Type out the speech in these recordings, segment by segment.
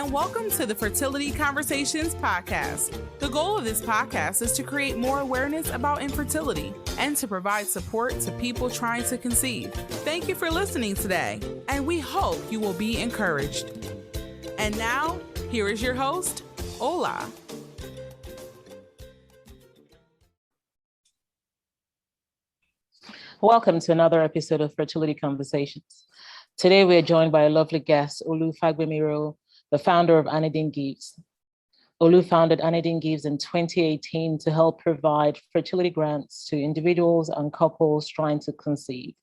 and welcome to the Fertility Conversations podcast. The goal of this podcast is to create more awareness about infertility and to provide support to people trying to conceive. Thank you for listening today, and we hope you will be encouraged. And now, here is your host, Ola. Welcome to another episode of Fertility Conversations. Today, we are joined by a lovely guest, Olu Fagbemiro, the founder of Aneden Gives. Olu founded Aneden Gives in 2018 to help provide fertility grants to individuals and couples trying to conceive.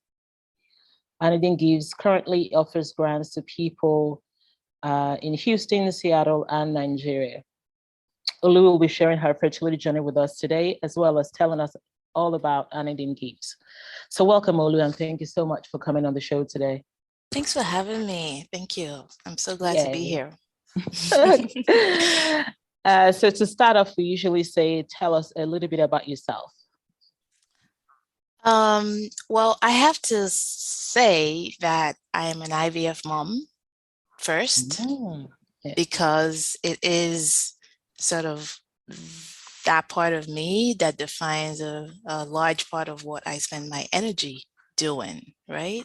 Aneden Gives currently offers grants to people in Houston, Seattle, and Nigeria. Olu will be sharing her fertility journey with us today, as well as telling us all about Aneden Gives. So welcome, Olu, and thank you so much for coming on the show today. Thanks for having me. Thank you. I'm so glad to be here. So to start off, we usually say, tell us a little bit about yourself. Well, I have to say that I am an IVF mom first, because it is sort of that part of me that defines a large part of what I spend my energy doing, right?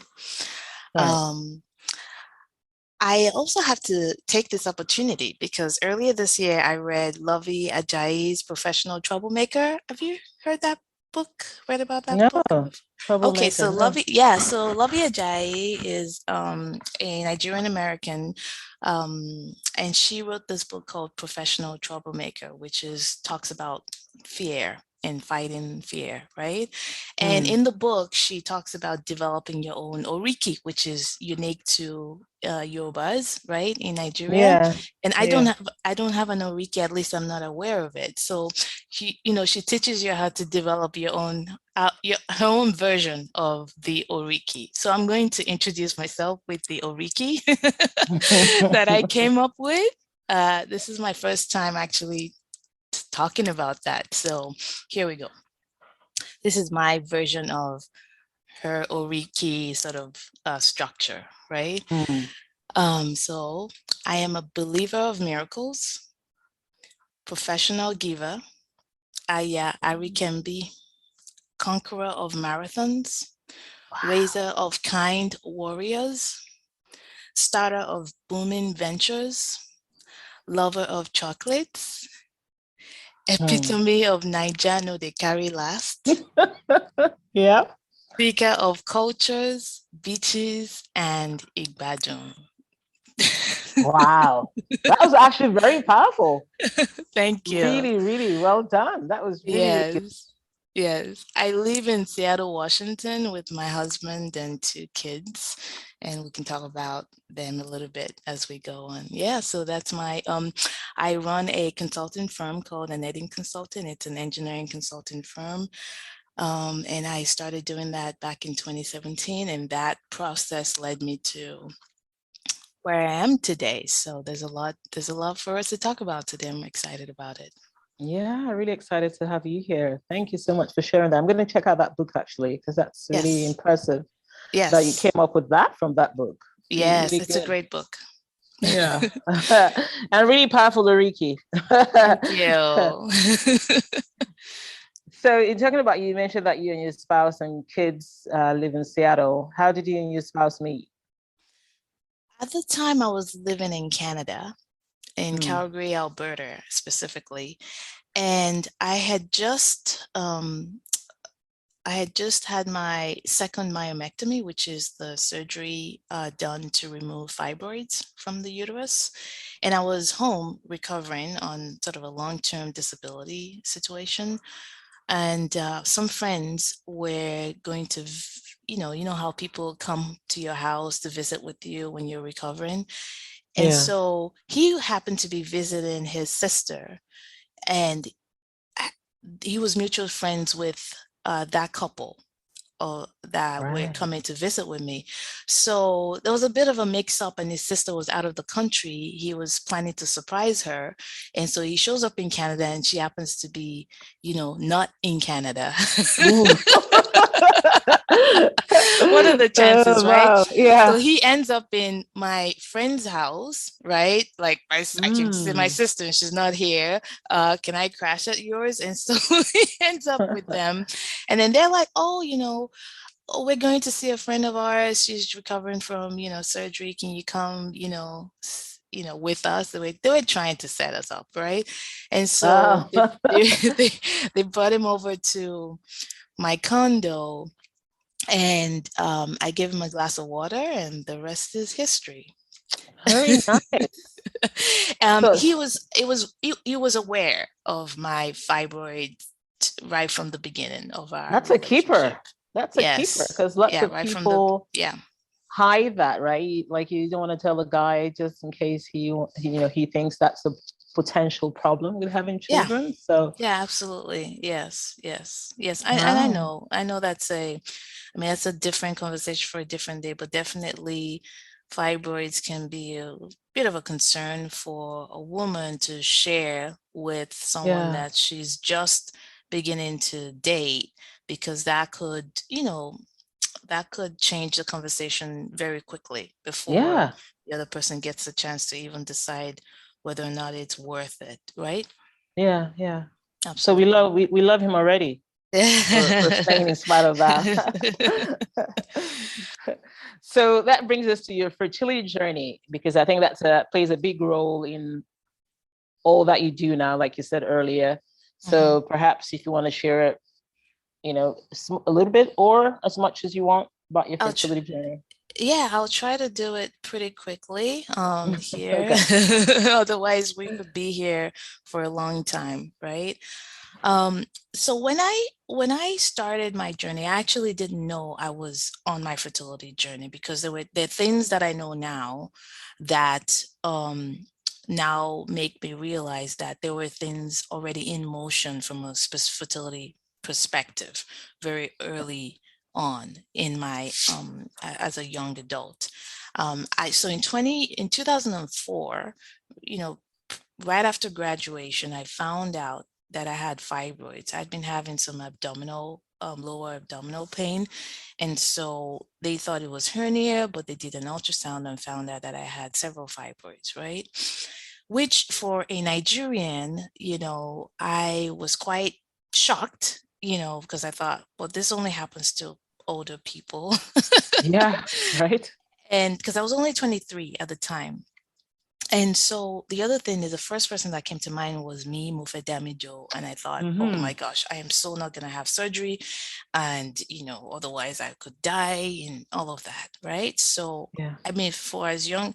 I also have to take this opportunity because earlier this year I read Lovey Ajayi's Professional Troublemaker. Have you heard that book? Read about that book? Okay, so Lovey Ajayi is a Nigerian American, and she wrote this book called Professional Troublemaker, which talks about fear and fighting fear, right? And in the book, she talks about developing your own oriki, which is unique to Yorubas, right, in Nigeria. And I don't have an oriki, at least I'm not aware of it. So she teaches you how to develop your own her own version of the oriki. So I'm going to introduce myself with the oriki that I came up with. This is my first time actually talking about that. So here we go. This is my version of her oriki sort of structure, right? So I am a believer of miracles, professional giver, Arikembi, conqueror of marathons, raiser of kind warriors, starter of booming ventures, lover of chocolates, epitome of Naija no dey carry last. Speaker of cultures, beaches, and Igbadun. Wow, that was actually very powerful. Thank you. Really, really well done. That was really good. Yes. I live in Seattle, Washington with my husband and 2 kids, and we can talk about them a little bit as we go on. Yeah, so that's my, I run a consulting firm called Aneden Consulting. It's an engineering consulting firm. And I started doing that back in 2017, and that process led me to where I am today. So there's a lot for us to talk about today. I'm excited about it. Yeah, really excited to have you here. Thank you so much for sharing that. I'm going to check out that book actually, because that's really impressive. Yes. That you came up with that from that book. Yes, really it's good. A great book. Yeah. And really powerful oriki. Thank you. So in talking about, you mentioned that you and your spouse and kids live in Seattle. How did you and your spouse meet? At the time I was living in Canada, in Calgary, Alberta, specifically. And I had just had my second myomectomy, which is the surgery done to remove fibroids from the uterus. And I was home recovering on sort of a long-term disability situation. And some friends were going to, you know how people come to your house to visit with you when you're recovering. And so he happened to be visiting his sister, and he was mutual friends with that couple that were coming to visit with me. So there was a bit of a mix-up, and his sister was out of the country. He was planning to surprise her. And so he shows up in Canada, and she happens to be, not in Canada. What are the chances, right? Wow. So Yeah. he ends up in my friend's house, right? Like I can see my Mm. sister and she's not here. Can I crash at yours? And so he ends up with them. And then they're like, oh, oh, we're going to see a friend of ours. She's recovering from, surgery. Can you come, with us? They were trying to set us up, right? And so Wow. they brought him over to my condo, and I gave him a glass of water, and the rest is history. Very nice. So He was aware of my fibroid right from the beginning of our that's a relationship. keeper. That's a keeper Yes. because lots Yeah, of right from the people yeah. hide that, right? Like you don't want to tell a guy just in case he thinks that's a potential problem with having Yeah. children. So Yeah, absolutely. Yes, yes, yes. And wow. I know that's a different conversation for a different day, but definitely fibroids can be a bit of a concern for a woman to share with someone Yeah. that she's just beginning to date, because that could change the conversation very quickly before Yeah. the other person gets a chance to even decide whether or not it's worth it, right? Yeah. Yeah. So we Absolutely. love we love him already for staying in spite of that. So that brings us to your fertility journey, because I think that plays a big role in all that you do now, like you said earlier. Mhm. So perhaps if you want to share it, a little bit or as much as you want about your I'll tr- fertility journey. yeah, I'll try to do it pretty quickly here. Okay. Otherwise, we could be here for a long time, right? Um, so when I started my journey, I actually didn't know I was on my fertility journey, because there are things that I know now that now make me realize that there were things already in motion from a fertility perspective very early on in my as a young adult. I so in 2004, you know, right after graduation, I found out that I had fibroids. I'd been having some lower abdominal pain. And so they thought it was hernia, but they did an ultrasound and found out that I had several fibroids, right? Which for a Nigerian, I was quite shocked, because I thought, well, this only happens to older people. Yeah, right. And because I was only 23 at the time. And so the other thing is, the first person that came to mind was me, Mufedamijo. And I thought, oh Mm-hmm. my gosh, I am so not going to have surgery. And, otherwise I could die and all of that. Right. So, Yeah. I mean, for as young,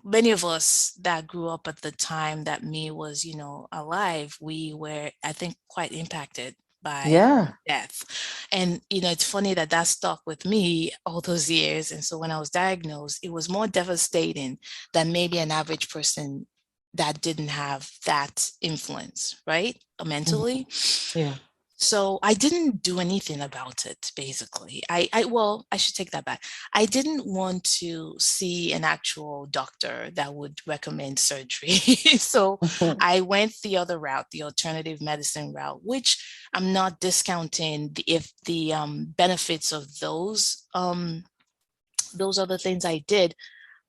many of us that grew up at the time that me was, alive, we were, I think, quite impacted by Yeah. death. And, it's funny that that stuck with me all those years. And so when I was diagnosed, it was more devastating than maybe an average person that didn't have that influence, right? Mhm. Mentally. Yeah. So I didn't do anything about it, basically. Well, I should take that back. I didn't want to see an actual doctor that would recommend surgery. So I went the other route, the alternative medicine route, which I'm not discounting if the benefits of those other things I did.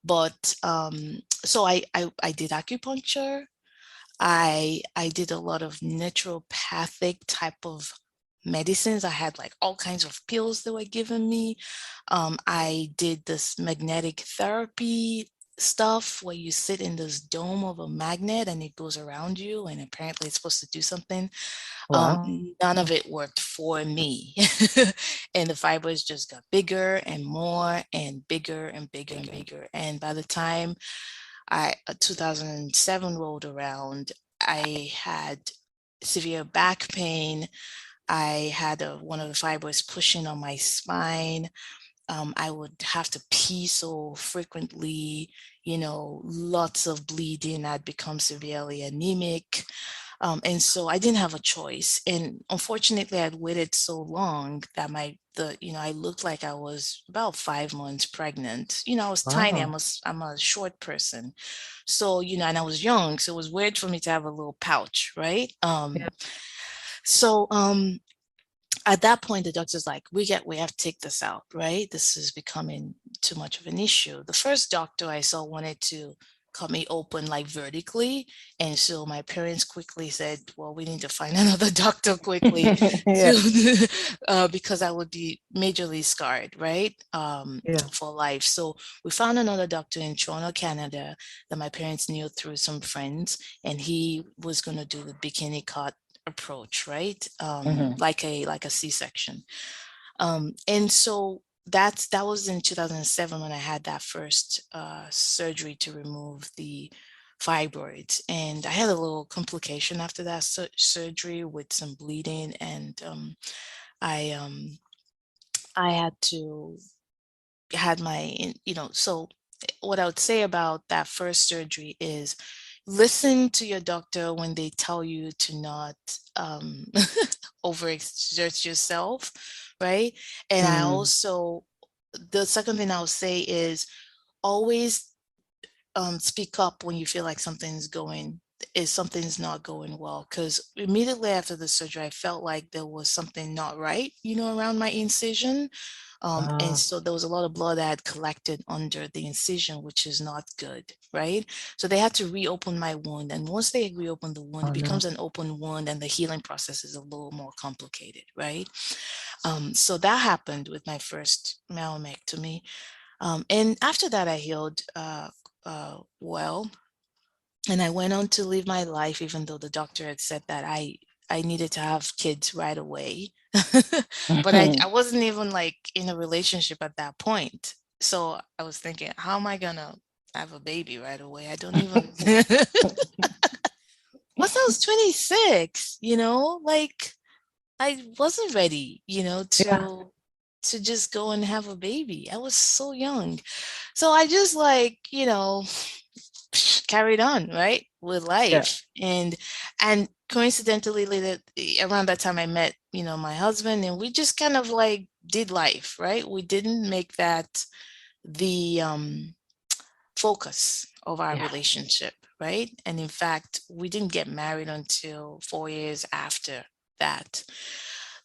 But so I did acupuncture. I did a lot of naturopathic type of medicines. I had like all kinds of pills that were given me. I did this magnetic therapy stuff where you sit in this dome of a magnet and it goes around you, and apparently it's supposed to do something. Wow. None of it worked for me. And the fibers just got bigger and more and bigger and bigger and bigger. And by the time 2007 rolled around, I had severe back pain. I had one of the fibers pushing on my spine. I would have to pee so frequently, lots of bleeding. I'd become severely anemic. And so I didn't have a choice. And unfortunately, I'd waited so long that I looked like I was about 5 months pregnant. I was tiny. Wow. I'm a short person. So, and I was young. So it was weird for me to have a little pouch, right? Yeah. So at that point, the doctor's like, we have to take this out, right? This is becoming too much of an issue. The first doctor I saw wanted to cut me open like vertically. And so my parents quickly said, well, we need to find another doctor quickly Yeah. to, because I would be majorly scarred, right? Yeah. For life. So we found another doctor in Toronto, Canada, that my parents knew through some friends, and he was going to do the bikini cut approach, right? Like a C-section. And so that was in 2007 when I had that first surgery to remove the fibroids, and I had a little complication after that surgery with some bleeding, and I had to had my, so what I would say about that first surgery is listen to your doctor when they tell you to not overexert yourself, right? And I also, the second thing I would say is always speak up when you feel like something's not going well, because immediately after the surgery I felt like there was something not right, around my incision. And so there was a lot of blood that had collected under the incision, which is not good, right? So they had to reopen my wound, and once they reopen the wound, it becomes an open wound, and the healing process is a little more complicated, right? So that happened with my first myomectomy. And after that, I healed well, and I went on to live my life, even though the doctor had said that I needed to have kids right away. But I wasn't even like in a relationship at that point. So I was thinking, how am I gonna have a baby right away? I don't even once I was 26, like I wasn't ready, Yeah. to just go and have a baby. I was so young. So I just like, carried on, right, with Yeah. life. And coincidentally later around that time I met, my husband, and we just kind of like did life, right? We didn't make that the focus of our Yeah. relationship, right? And in fact, we didn't get married until 4 years after that.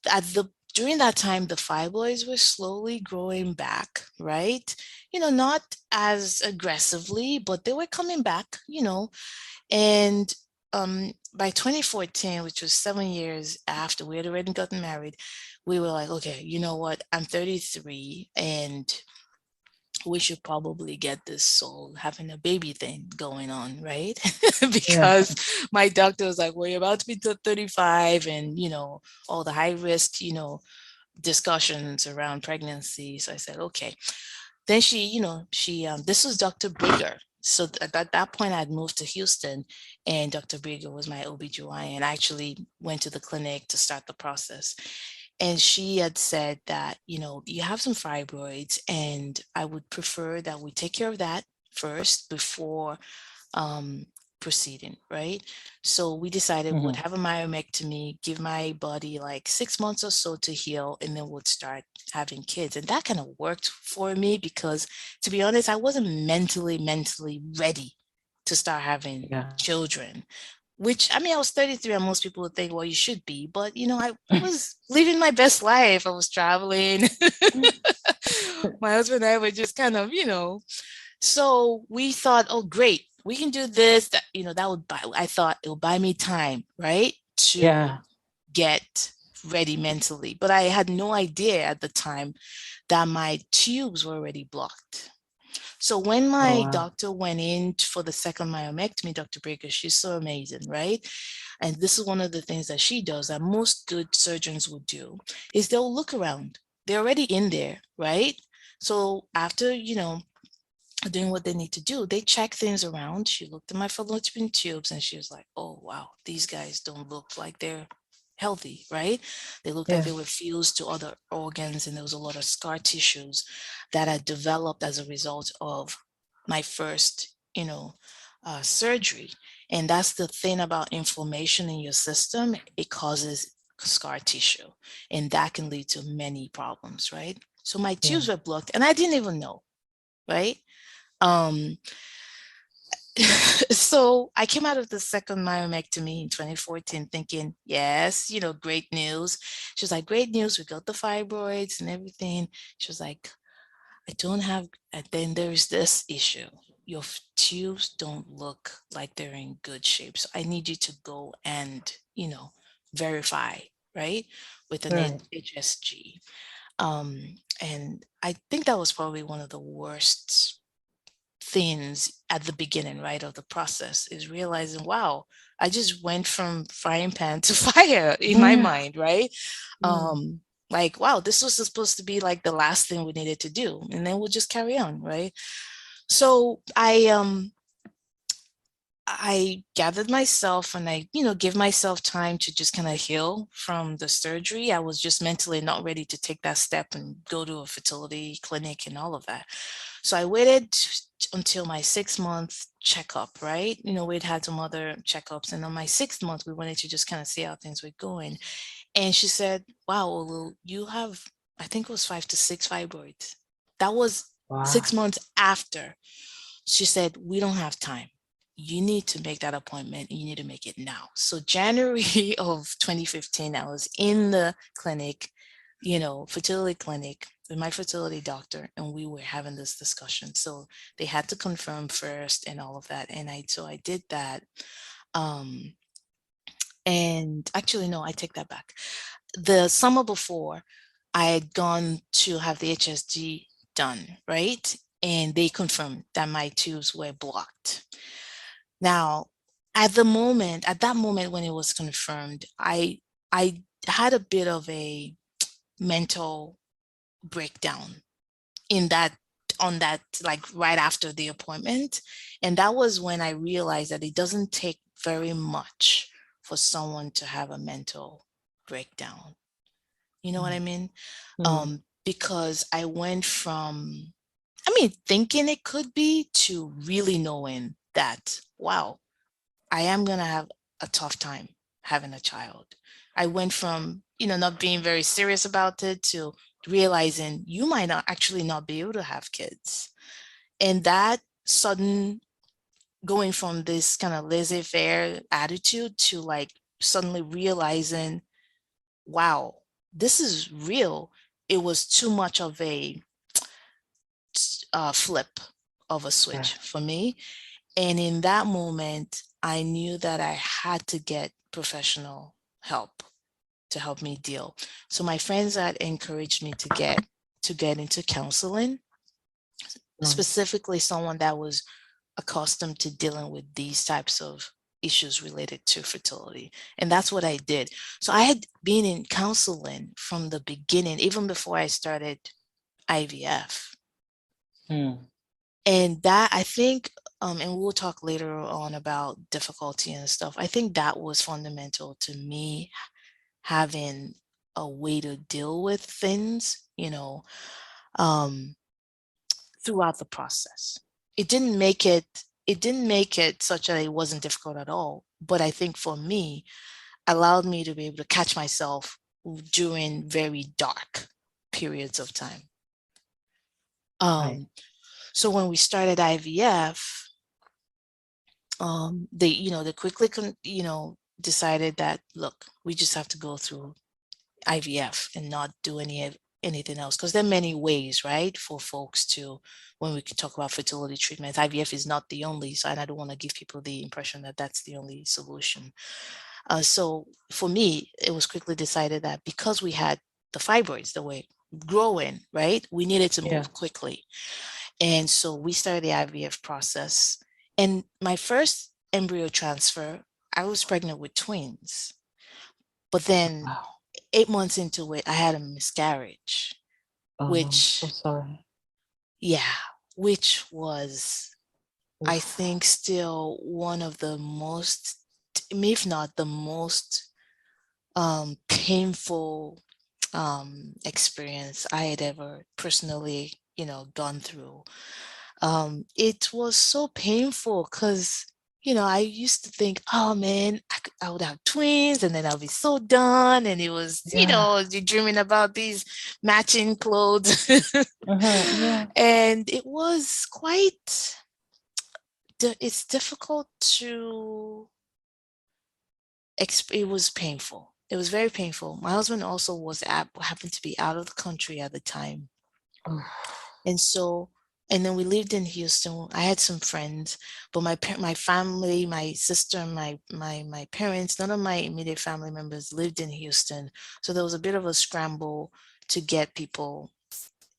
At the During that time, the fibroids were slowly growing back, right? Not as aggressively, but they were coming back, and by 2014, which was 7 years after we had already gotten married, we were like, okay, you know what? I'm 33, and we should probably get this whole having a baby thing going on, right? Yeah. Because my doctor was like, well, you're about to be 35, and, all the high risk, discussions around pregnancy. So I said, okay. Then this was Dr. Brigger. So at that point, I'd moved to Houston, and Dr. Brigger was my OBGYN. I actually went to the clinic to start the process. And she had said that, you have some fibroids, and I would prefer that we take care of that first before proceeding, right? So we decided we'd have a myomectomy, give my body like 6 months or so to heal, and then we'd start having kids. And that kind of worked for me because, to be honest, I wasn't mentally ready to start having Yeah. children. Which, I mean, I was 33, and most people would think, well, you should be. But, I was living my best life. I was traveling. My husband and I were just kind of, so we thought, oh, great, we can do this. That, I thought it would buy me time, right, to Yeah. get ready mentally. But I had no idea at the time that my tubes were already blocked. So when Oh, my wow. doctor went in for the second myomectomy, Dr. Breaker, she's so amazing, right? And this is one of the things that she does that most good surgeons would do, is they'll look around. They're already in there, right? So after, doing what they need to do, they check things around. She looked at my fallopian tubes, and she was like, oh, wow, these guys don't look like they're healthy, right? They looked like Yeah. they were fused to other organs, and there was a lot of scar tissues that had developed as a result of my first, surgery. And that's the thing about inflammation in your system. It causes scar tissue, and that can lead to many problems, right? So my Yeah. tubes were blocked, and I didn't even know, right? Um, So I came out of the second myomectomy in 2014 thinking, yes, great news. She was like, great news. We got the fibroids and everything. She was like, I don't have, and then there's this issue. Your tubes don't look like they're in good shape. So I need you to go and, verify, right? With an Right. HSG. And I think that was probably one of the worst things at the beginning, right, of the process, is realizing, wow, I just went from frying pan to fire in my Yeah. mind, right? Mm. Like, wow, this was supposed to be like the last thing we needed to do, and then we'll just carry on, right? So I gathered myself and I, give myself time to just kind of heal from the surgery. I was just mentally not ready to take that step and go to a fertility clinic and all of that. So I waited until my 6 month checkup, right? We'd had some other checkups, and on my 6th month, we wanted to just kind of see how things were going. And she said, wow, Olu, you have, I think it was 5 to 6 fibroids. That was Wow. 6 months after. She said, we don't have time. You need to make that appointment and you need to make it now. So January of 2015, I was in the clinic, fertility clinic with my fertility doctor, and we were having this discussion. So they had to confirm first and all of that. And so I did that. Um, and actually, no, I take that back. The summer before, I had gone to have the HSG done, right? And they confirmed that my tubes were blocked. Now, at that moment when it was confirmed, I had a bit of a mental breakdown in that on that, like, right after the appointment. And that was when I realized that it doesn't take very much for someone to have a mental breakdown. You know what I Mm. mean? Mm. Because I went from, thinking it could be, to really knowing that, wow, I am going to have a tough time having a child. I went from, not being very serious about it to realizing you might not actually not be able to have kids. And that sudden going from this kind of laissez-faire attitude to, like, suddenly realizing, wow, this is real. It was too much of a flip of a Yeah. switch for me. And in that moment, I knew that I had to get professional help to help me deal. So my friends had encouraged me to get into counseling, Nice. specifically someone that was accustomed to dealing with these types of issues related to fertility. And that's what I did. So I had been in counseling from the beginning, even before I started IVF. Mm. And that, I think, and we'll talk later on about difficulty and stuff. I think that was fundamental to me having a way to deal with things, um, throughout the process. It didn't make it, it didn't make it such that it wasn't difficult at all. But I think for me, allowed me to be able to catch myself during very dark periods of time. Right. So when we started IVF, they quickly decided that, look, we just have to go through IVF and not do anything else, because there are many ways, right, for folks to, when we can talk about fertility treatments, IVF is not the only. So, and I don't want to give people the impression that that's the only solution. So for me, it was quickly decided that because we had the fibroids that were growing, right, we needed to Yeah. move quickly. And so we started the IVF process. And my first embryo transfer, I was pregnant with twins. But then Wow. 8 months into it, I had a miscarriage, Oh no, I'm so which, sorry. yeah, which was, I Oof. think, still one of the most, if not the most, painful experience I had ever personally, gone through. It was so painful because, I used to think, oh man, I would have twins and then I'll be so done. And it was, Yeah. you're dreaming about these matching clothes. Uh-huh. Yeah. And it was quite it's difficult to it was painful. It was very painful. My husband also happened to be out of the country at the time. Oh, And so, and then we lived in Houston. I had some friends, but my family, my sister, my parents, none of my immediate family members lived in Houston. So there was a bit of a scramble to get people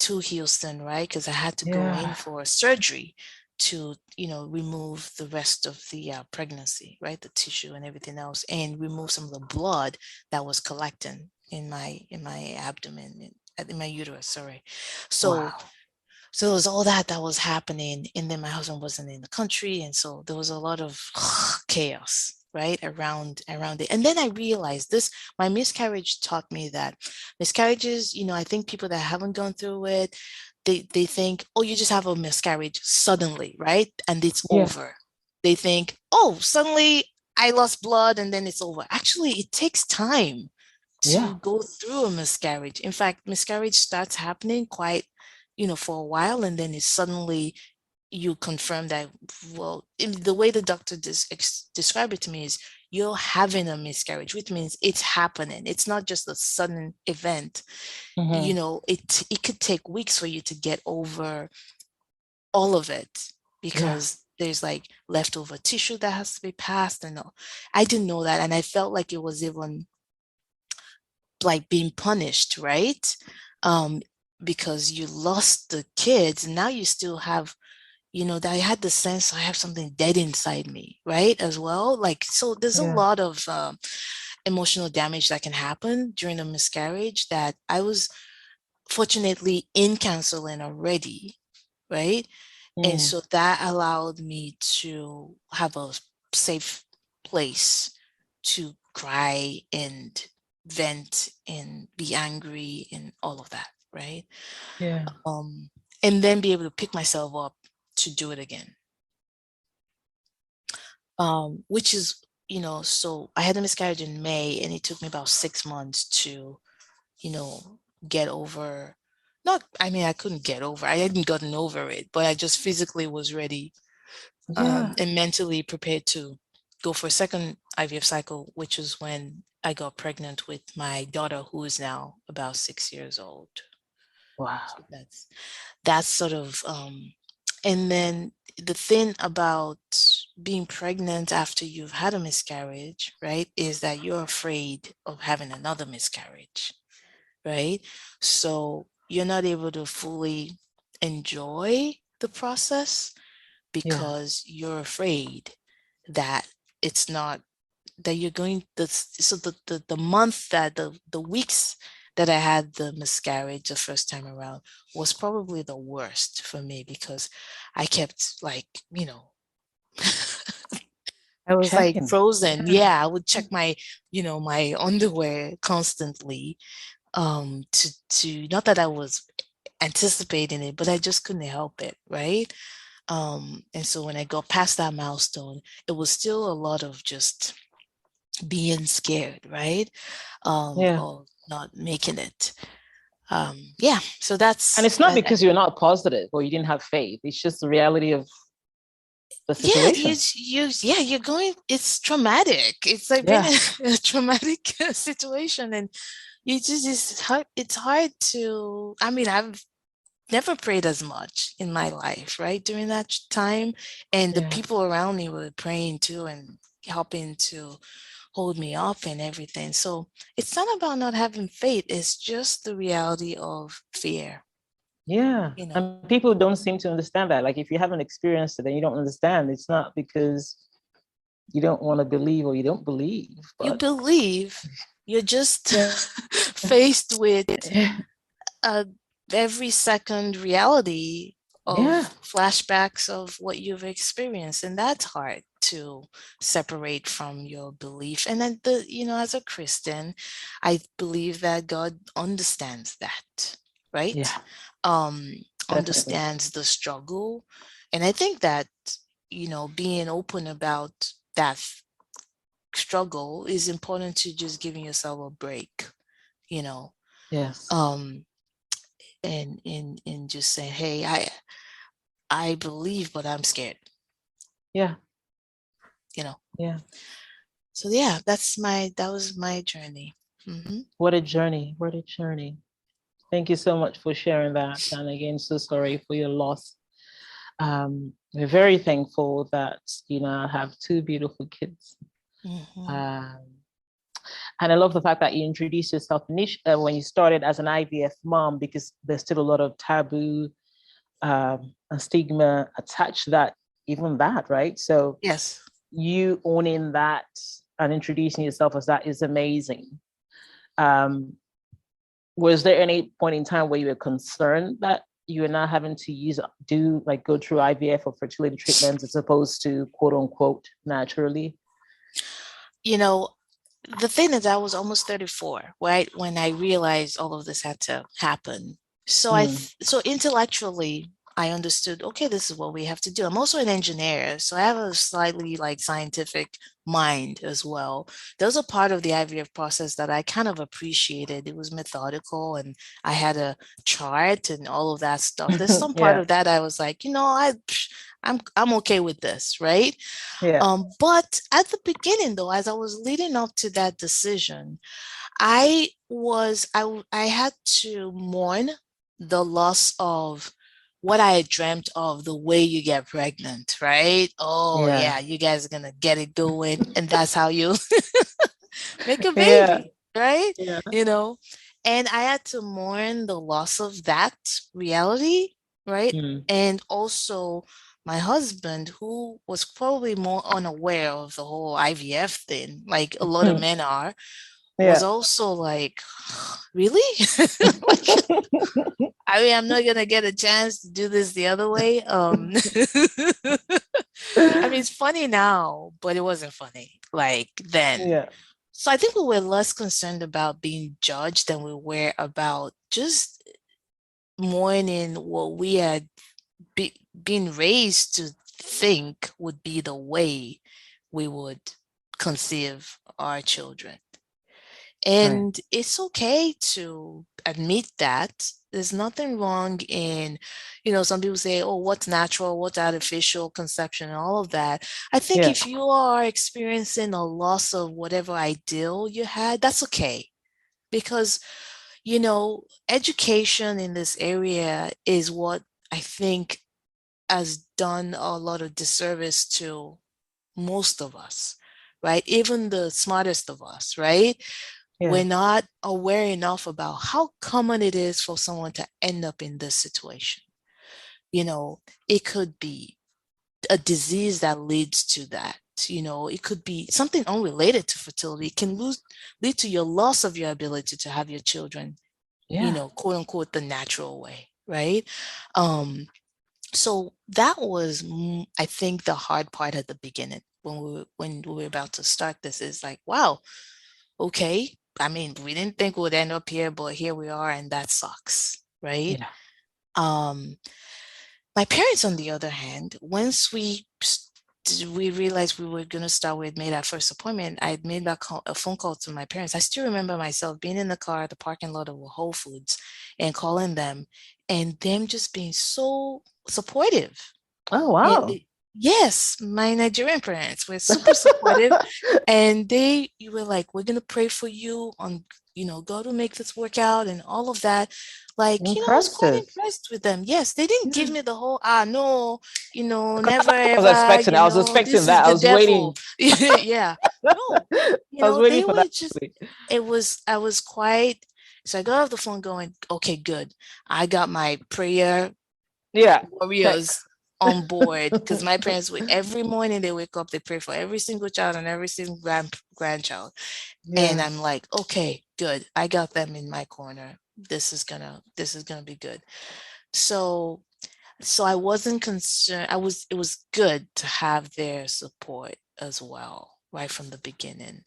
to Houston, right? Because I had to go in yeah. for a surgery to, remove the rest of the pregnancy, right? The tissue and everything else, and remove some of the blood that was collecting in my abdomen, in my uterus, sorry. So Wow. so it was all that was happening, and then my husband wasn't in the country, and so there was a lot of chaos, right, around it. And then I realized this. My miscarriage taught me that miscarriages, I think people that haven't gone through it, they think, oh, you just have a miscarriage suddenly, right, and it's Yeah. over. They think, oh, suddenly I lost blood and then it's over. Actually, it takes time Yeah. to go through a miscarriage. In fact, miscarriage starts happening quite, for a while, and then it's suddenly you confirm that, well, the way the doctor described it to me is you're having a miscarriage, which means it's happening. It's not just a sudden event. Mm-hmm. It could take weeks for you to get over all of it, Yeah. because there's like leftover tissue that has to be passed and all. I didn't know that, and I felt like it was even like being punished, right? Um, because you lost the kids, and now you still have, that I had the sense I have something dead inside me, right? As well. Like, so there's a Yeah. lot of emotional damage that can happen during a miscarriage that I was fortunately in counseling already, right? And Mm. so that allowed me to have a safe place to cry and vent and be angry and all of that, right? Yeah. Um, and then be able to pick myself up to do it again. Which is, so I had a miscarriage in May, and it took me about 6 months to, you know, get over. Not, I mean, I couldn't get over. I hadn't gotten over it, but I just physically was ready, Yeah. and mentally prepared to go for a second IVF cycle, which is when I got pregnant with my daughter, who is now about 6 years old. So Wow. that's sort of, and then the thing about being pregnant after you've had a miscarriage, right, is that you're afraid of having another miscarriage, right? So you're not able to fully enjoy the process Yeah. because you're afraid that it's not, that you're going the so the month that the weeks that I had the miscarriage the first time around was probably the worst for me, because I kept, like, I was like Checking. frozen. Yeah, I would check my underwear constantly, to not that I was anticipating it, but I just couldn't help it, right? And so when I got past that milestone, it was still a lot of just being scared, right? Yeah. Of not making it. Yeah, so And that's it's not because you're not positive or you didn't have faith. It's just the reality of the yeah, situation. yeah, you're going, it's traumatic. It's like being Yeah. in a traumatic situation, and it's hard to, I mean, I've never prayed as much in my life, right? During that time. And the Yeah. people around me were praying too and helping to hold me up and everything. So it's not about not having faith, it's just the reality of fear, Yeah. you know. And people don't seem to understand that. Like if you haven't experienced it, then you don't understand. It's not because you don't want to believe or you don't believe, You but believe, you're just yeah. faced with a every second reality Yeah. of flashbacks of what you've experienced, and that's hard to separate from your belief. And then as a Christian, I believe that God understands that, right? Yeah. um Definitely. Understands the struggle. And I think that, being open about that struggle is important, to just giving yourself a break, you know Yes. um and just saying, hey, I believe, but I'm scared. Yeah. Yeah. So yeah, that was my journey. Mm-hmm. What a journey. What a journey. Thank you so much for sharing that. And again, so sorry for your loss. We're very thankful that, I have two beautiful kids. Mm-hmm. And I love the fact that you introduced yourself when you started as an IVF mom, because there's still a lot of taboo and stigma attached to that, even that, right? So Yes. you owning that and introducing yourself as that is amazing. Was there any point in time where you were concerned that you were not having to go through IVF or fertility treatments as opposed to quote unquote naturally? The thing is, I was almost 34, right, when I realized all of this had to happen. So so intellectually, I understood, okay, this is what we have to do. I'm also an engineer, so I have a slightly scientific mind as well. Those are part of the IVF process that I kind of appreciated. It was methodical, and I had a chart and all of that stuff. There's some part of that I was like, I'm okay with this, right? Yeah. But at the beginning, though, as I was leading up to that decision, I had to mourn the loss of what I had dreamt of, the way you get pregnant, right? Oh yeah, you guys are gonna get it going, and that's how you make a baby, right? Yeah. And I had to mourn the loss of that reality, right? And also my husband, who was probably more unaware of the whole IVF thing, like a lot of men are, was also like, really? I mean, I'm not gonna get a chance to do this the other way. I mean, it's funny now, but it wasn't funny then. Yeah. So I think we were less concerned about being judged than we were about just mourning what we had been raised to think would be the way we would conceive our children. And it's okay to admit that. There's nothing wrong in, some people say, oh, what's natural, what's artificial conception, and all of that. I think if you are experiencing a loss of whatever ideal you had, that's okay. Because, education in this area is what I think has done a lot of disservice to most of us, right? Even the smartest of us, right? We're not aware enough about how common it is for someone to end up in this situation. It could be a disease that leads to that. It could be something unrelated to fertility. It can lead to your loss of your ability to have your children, quote unquote, the natural way, right? So that was, I think, the hard part at the beginning when we were about to start this. Is like, wow, okay. I mean, we didn't think we'd end up here, but here we are, and that sucks, right? My parents, on the other hand, once we realized we were going to start, we had made our first appointment, I had made a phone call to my parents. I still remember myself being in the car at the parking lot of Whole Foods and calling them, and them just being so supportive. Oh, wow. Yes, my Nigerian parents were super supportive. And you were like, we're going to pray for you on, God will make this work out and all of that. I was quite impressed with them. Yes, they didn't give me the whole, no, never ever. I was expecting that. I was waiting. Yeah. No, I was waiting they for were that. just, I was quite, so I got off the phone going, okay, good. I got my prayer warriors on board, because my parents would, every morning they wake up, they pray for every single child and every single grandchild. And I'm like, okay, good. I got them in my corner. This is gonna be good. So I wasn't concerned. It was good to have their support as well, right from the beginning.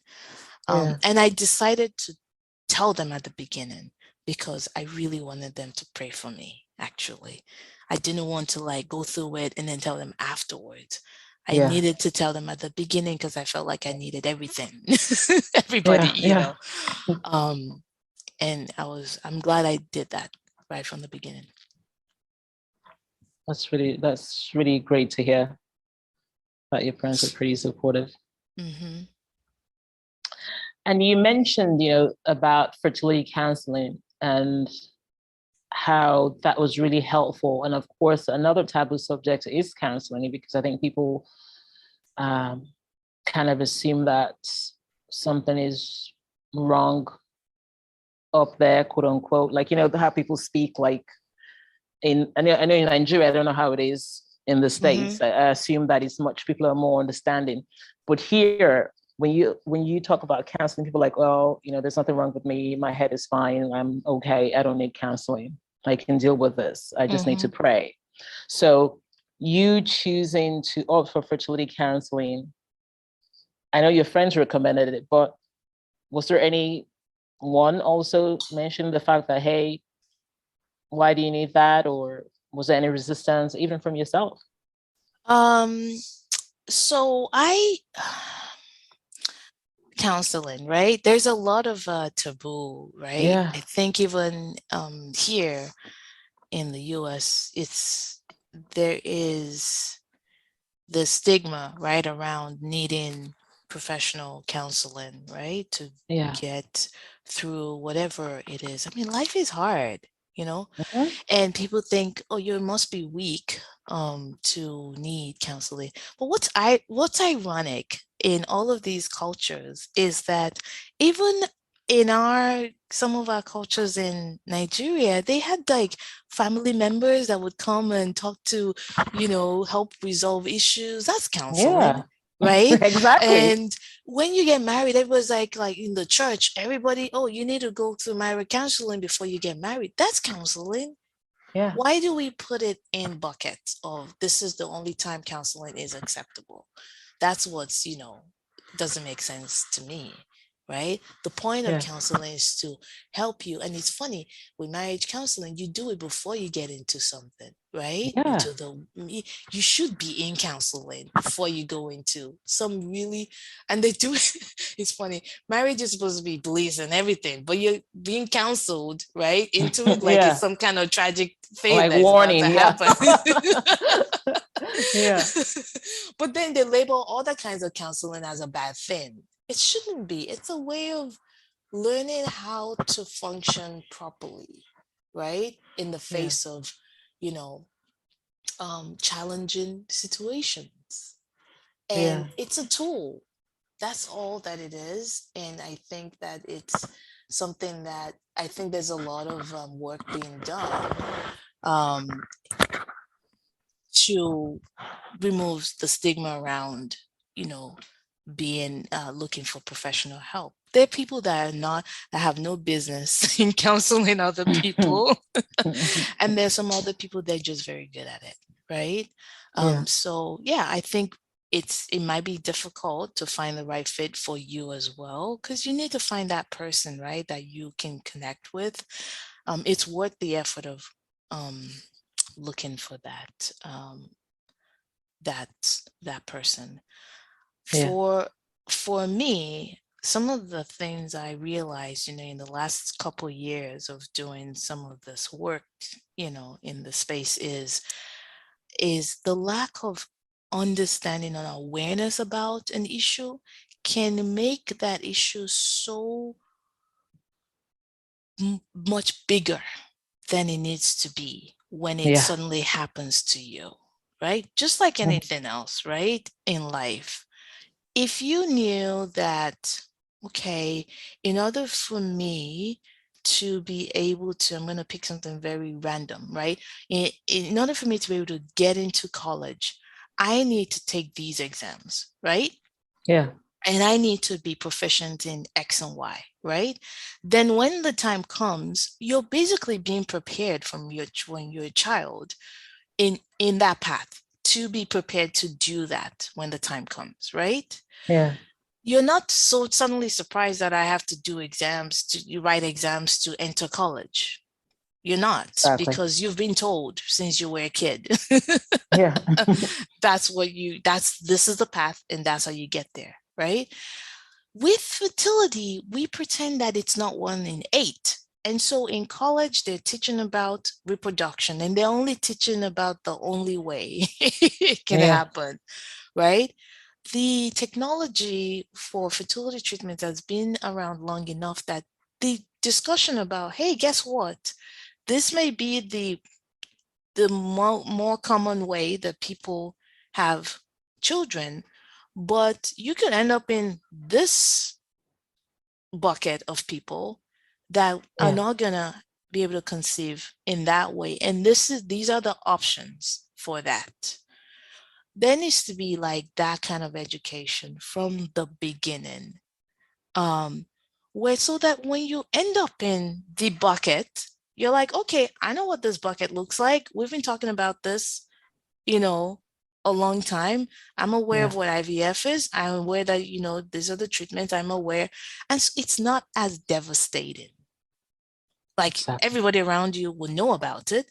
And I decided to tell them at the beginning because I really wanted them to pray for me, actually. I didn't want to go through it and then tell them afterwards. I needed to tell them at the beginning because I felt like I needed everything, everybody, and I'm glad I did that right from the beginning. That's really great to hear. that your parents are pretty supportive. Mm-hmm. And you mentioned, about fertility counseling and how that was really helpful. And of course, another taboo subject is counseling, because I think people kind of assume that something is wrong up there, quote unquote. Like, how people speak, like I know in Nigeria, I don't know how it is in the States. Mm-hmm. I assume that people are more understanding. But here, when you talk about counseling, people are like, well, there's nothing wrong with me. My head is fine. I'm okay. I don't need counseling. I can deal with this. I just need to pray. So you choosing to opt for fertility counseling, I know your friends recommended it, but was there anyone also mentioned the fact that, hey, why do you need that? Or was there any resistance even from yourself? So counseling, right? There's a lot of taboo, right? Yeah. I think even here in the US, there is the stigma, right, around needing professional counseling, right, to get through whatever it is. I mean, life is hard, and people think, oh, you must be weak to need counseling. But what's ironic in all of these cultures is that even in some of our cultures in Nigeria, they had like family members that would come and talk to, help resolve issues. That's counseling. Right? Exactly. And when you get married, everybody's like in the church, everybody, oh, you need to go through marriage counseling before you get married. That's counseling. Yeah. Why do we put it in buckets of this is the only time counseling is acceptable? That's what's, doesn't make sense to me, right? The point of counseling is to help you. And it's funny, with marriage counseling, you do it before you get into something, right? Yeah. You should be in counseling before you go into some really, and they do, it's funny, marriage is supposed to be bliss and everything, but you're being counseled, right? Into it like it's some kind of tragic thing like that's warning, about to happen. Yeah. But then they label all that kinds of counseling as a bad thing. It shouldn't be. It's a way of learning how to function properly, right? In the face of, challenging situations. And it's a tool. That's all that it is. And I think that it's something that I think there's a lot of work being done to remove the stigma around, being looking for professional help. There are people that have no business in counseling other people. And there's some other people that are just very good at it, right? So I think it might be difficult to find the right fit for you as well, because you need to find that person, right, that you can connect with. It's worth the effort of looking for that person. For me, some of the things I realized, in the last couple of years of doing some of this work, in the space is the lack of understanding and awareness about an issue can make that issue so much bigger than it needs to be when it suddenly happens to you, right? Just like anything else, right, in life. If you knew that, okay, in order for me to be able to, I'm going to pick something very random, right? In order for me to be able to get into college, I need to take these exams, right? Yeah. And I need to be proficient in X and Y, right? Then when the time comes, you're basically being prepared when you're a child in that path to be prepared to do that when the time comes, right? Yeah. You're not so suddenly surprised that I have to do write exams to enter college. You're not, because you've been told since you were a kid. Yeah. This is the path, and that's how you get there, right? With fertility, we pretend that it's not 1 in 8. And so in college, they're teaching about reproduction, and they're only teaching about the only way it can happen, right? The technology for fertility treatment has been around long enough that the discussion about, hey, guess what? This may be the more common way that people have children, but you could end up in this bucket of people that are not gonna be able to conceive in that way. And these are the options for that. There needs to be like that kind of education from the beginning. Where so that when you end up in the bucket, you're like, okay, I know what this bucket looks like. We've been talking about this, you know, a long time. I'm aware of what IVF is. I'm aware that, these are the treatments. I'm aware. And so it's not as devastating. Like everybody around you will know about it.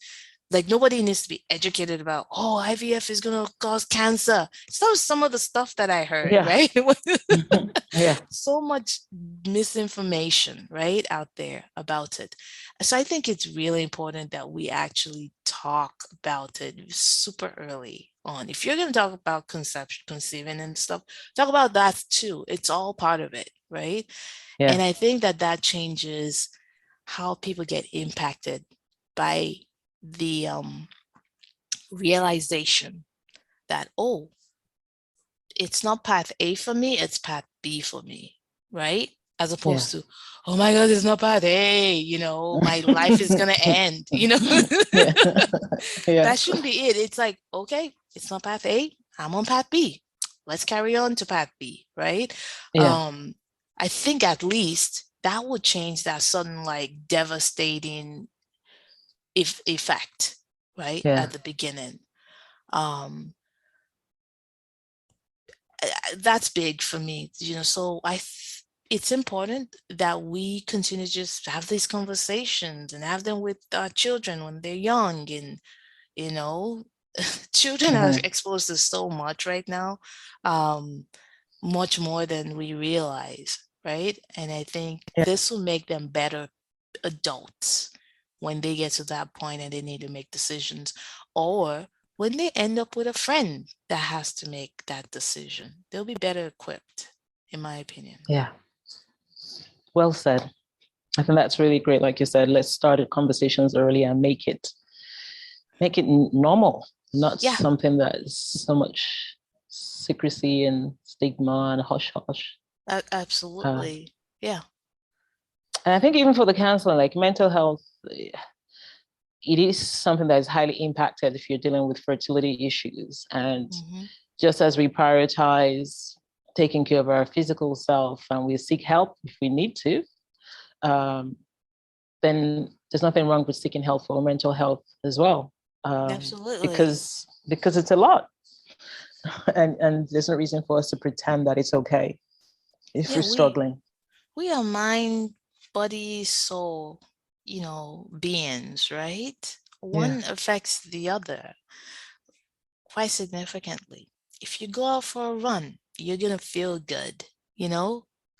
Like nobody needs to be educated about, oh, IVF is going to cause cancer. So some of the stuff that I heard, right? So much misinformation, right, out there about it. So I think it's really important that we actually talk about it super early on. If you're going to talk about conceiving and stuff, talk about that too. It's all part of it, right? And I think that changes how people get impacted by the realization that, oh, it's not path A for me, it's path B for me, right? As opposed to, oh my God, it's not path A, my life is going to end, That shouldn't be it. It's like, okay, it's not path A, I'm on path B. Let's carry on to path B, right? I think at least that would change that sudden, like, devastating effect, right? At the beginning. That's big for me, so it's important that we continue to just have these conversations and have them with our children when they're young. And children are exposed to so much right now, much more than we realize, right? And I think this will make them better adults when they get to that point and they need to make decisions, or when they end up with a friend that has to make that decision. They'll be better equipped, in my opinion. Yeah. Well said. I think that's really great. Like you said, let's start the conversations early and make it normal, not something that is so much secrecy and stigma and hush hush. Absolutely. Yeah. And I think even for the counseling, like mental health, it is something that is highly impacted if you're dealing with fertility issues. And just as we prioritize taking care of our physical self and we seek help if we need to, then there's nothing wrong with seeking help for mental health as well. Absolutely. Because it's a lot. And there's no reason for us to pretend that it's okay if we're struggling. We are mind, body, soul, beings, right? One affects the other quite significantly. If you go out for a run, you're going to feel good,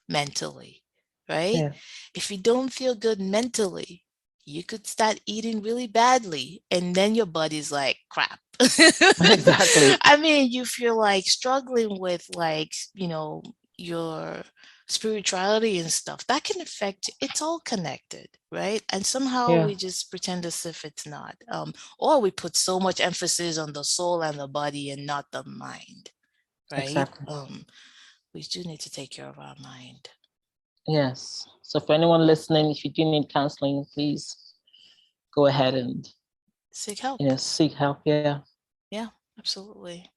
mentally, right? If you don't feel good mentally, you could start eating really badly, and then your body's like, crap. Exactly. I mean, if you're like struggling with like, your spirituality and stuff, that can affect, it's all connected, right? And somehow we just pretend as if it's not. Or we put so much emphasis on the soul and the body and not the mind, right? Exactly. We do need to take care of our mind. Yes. So for anyone listening, if you do need counseling, please go ahead and seek help. Seek help. Yeah. Yeah, absolutely.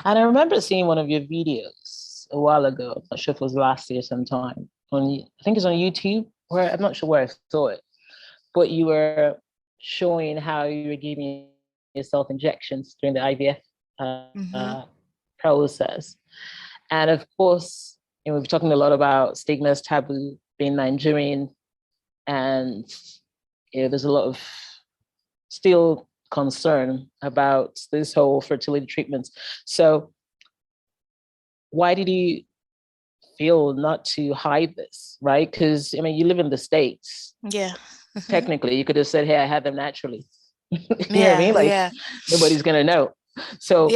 And I remember seeing one of your videos a while ago. I'm not sure if it was last year sometime. I think it's on YouTube, where I'm not sure where I saw it, but you were showing how you were giving yourself injections during the IVF process. And of course, we've been talking a lot about stigmas, taboo, being Nigerian, and there's a lot of still concern about this whole fertility treatments. So why did you feel not to hide this, right? Because, you live in the States. Yeah. Technically, you could have said, hey, I had them naturally. You know what I mean? Like, nobody's going to know. So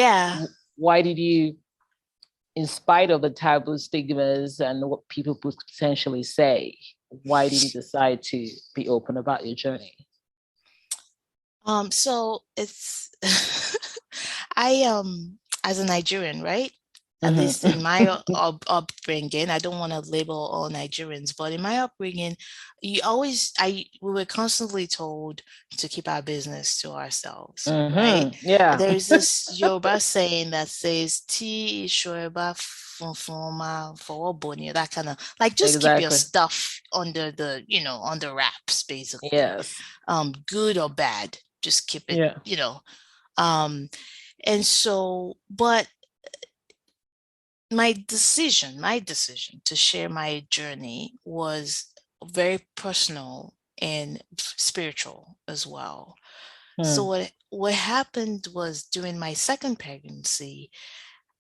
why did you, in spite of the taboo stigmas and what people would potentially say, why did you decide to be open about your journey? So it's I as a Nigerian, right? At least in my upbringing, I don't want to label all Nigerians, but in my upbringing, we were constantly told to keep our business to ourselves, right? Yeah. There's this Yoruba saying that says, "Ti Shoruba funfuma for boni," that kind of like just keep your stuff under under wraps, basically. Yes. Good or bad, just keep it, and so, but my decision to share my journey was very personal and spiritual as well. So what happened was, during my second pregnancy,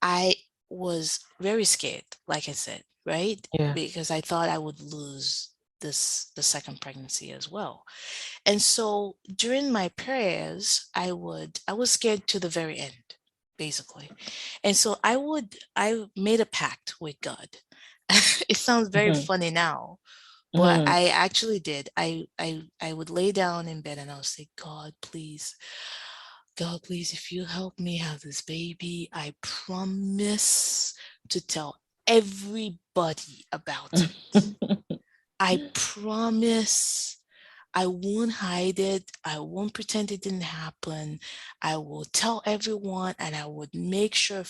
I was very scared, like I said, right? Yeah. Because I thought I would lose the second pregnancy as well. And so during my prayers, I was scared to the very end, basically. And so I made a pact with God. It sounds very funny now, but I actually did. I would lay down in bed and I would say, God, please, if you help me have this baby, I promise to tell everybody about it. I promise I won't hide it. I won't pretend it didn't happen. I will tell everyone, and I would make sure,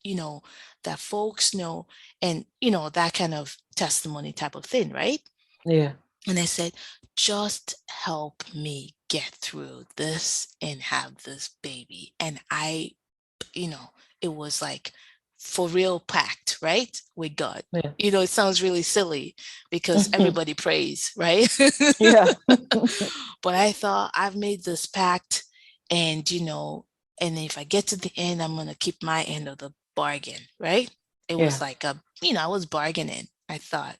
that folks know, and, that kind of testimony type of thing, right? Yeah. And I said, just help me get through this and have this baby. And it was like for real pact, right? With God. Yeah. It sounds really silly because everybody prays, right? Yeah. But I thought, I've made this pact, and and if I get to the end, I'm going to keep my end of the bargain, right? It was like I was bargaining, I thought.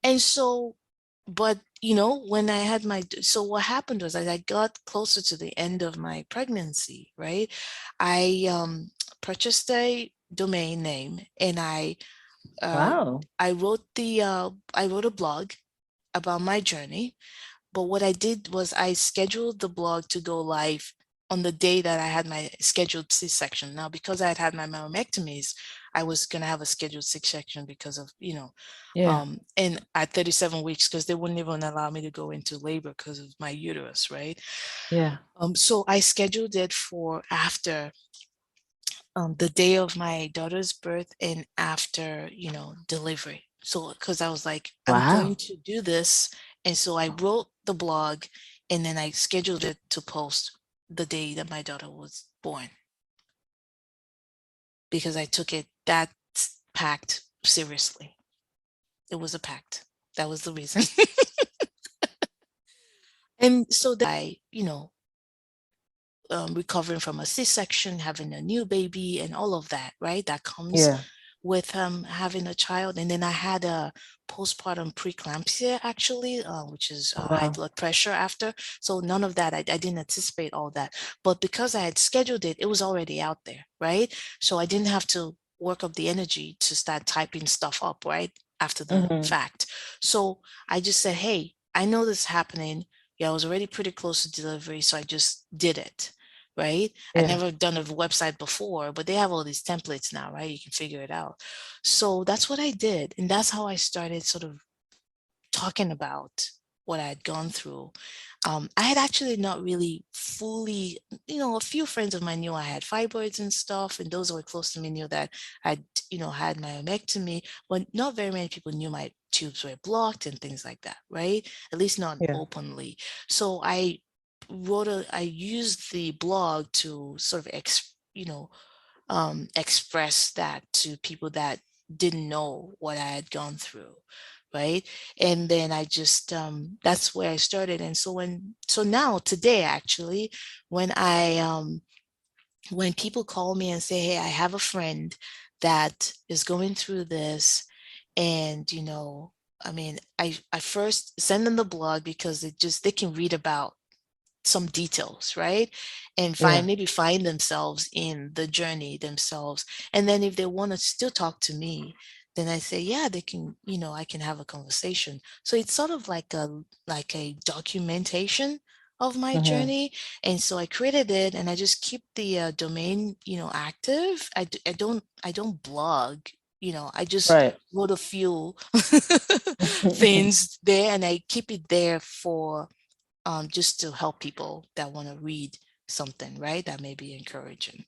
And so, but when I had so what happened was, as I got closer to the end of my pregnancy, right, I purchased a domain name, and I wrote a blog about my journey. But what I did was, I scheduled the blog to go live on the day that I had my scheduled C-section. Now, because I had my myomectomies, I was going to have a scheduled C-section because of, and at 37 weeks, because they wouldn't even allow me to go into labor because of my uterus, right? Yeah. So I scheduled it for after the day of my daughter's birth and after, delivery. So, because I was like, I'm going to do this. And so I wrote the blog, and then I scheduled it to post the day that my daughter was born, because I took that pact seriously. It was a pact. That was the reason. And so that recovering from a C-section, having a new baby, and all of that, right? That comes with having a child. And then I had a postpartum preeclampsia, actually, which is high blood pressure after. So none of that, I didn't anticipate all that. But because I had scheduled it, it was already out there, right? So I didn't have to work up the energy to start typing stuff up, right, after the fact. So I just said, hey, I know this is happening. Yeah, I was already pretty close to delivery, so I just did it, right? I'd never done a website before, but they have all these templates now, right? You can figure it out. So that's what I did. And that's how I started sort of talking about what I had gone through. I had actually not really fully, a few friends of mine knew I had fibroids and stuff, and those who were close to me knew that I'd, had myomectomy, but not very many people knew my tubes were blocked and things like that, right? At least not openly. So I used the blog to sort of express that to people that didn't know what I had gone through, right? And then I just that's where I started. And so now today, actually, when when people call me and say, hey, I have a friend that is going through this, and I first send them the blog, because they can read about some details, right? And maybe find themselves in the journey themselves. And then if they want to still talk to me, then I say, yeah, they can, I can have a conversation. So it's sort of like a documentation of my journey. And so I created it, and I just keep the domain, active. I don't blog, I just wrote a few things there, and I keep it there for just to help people that want to read something, right? That may be encouraging.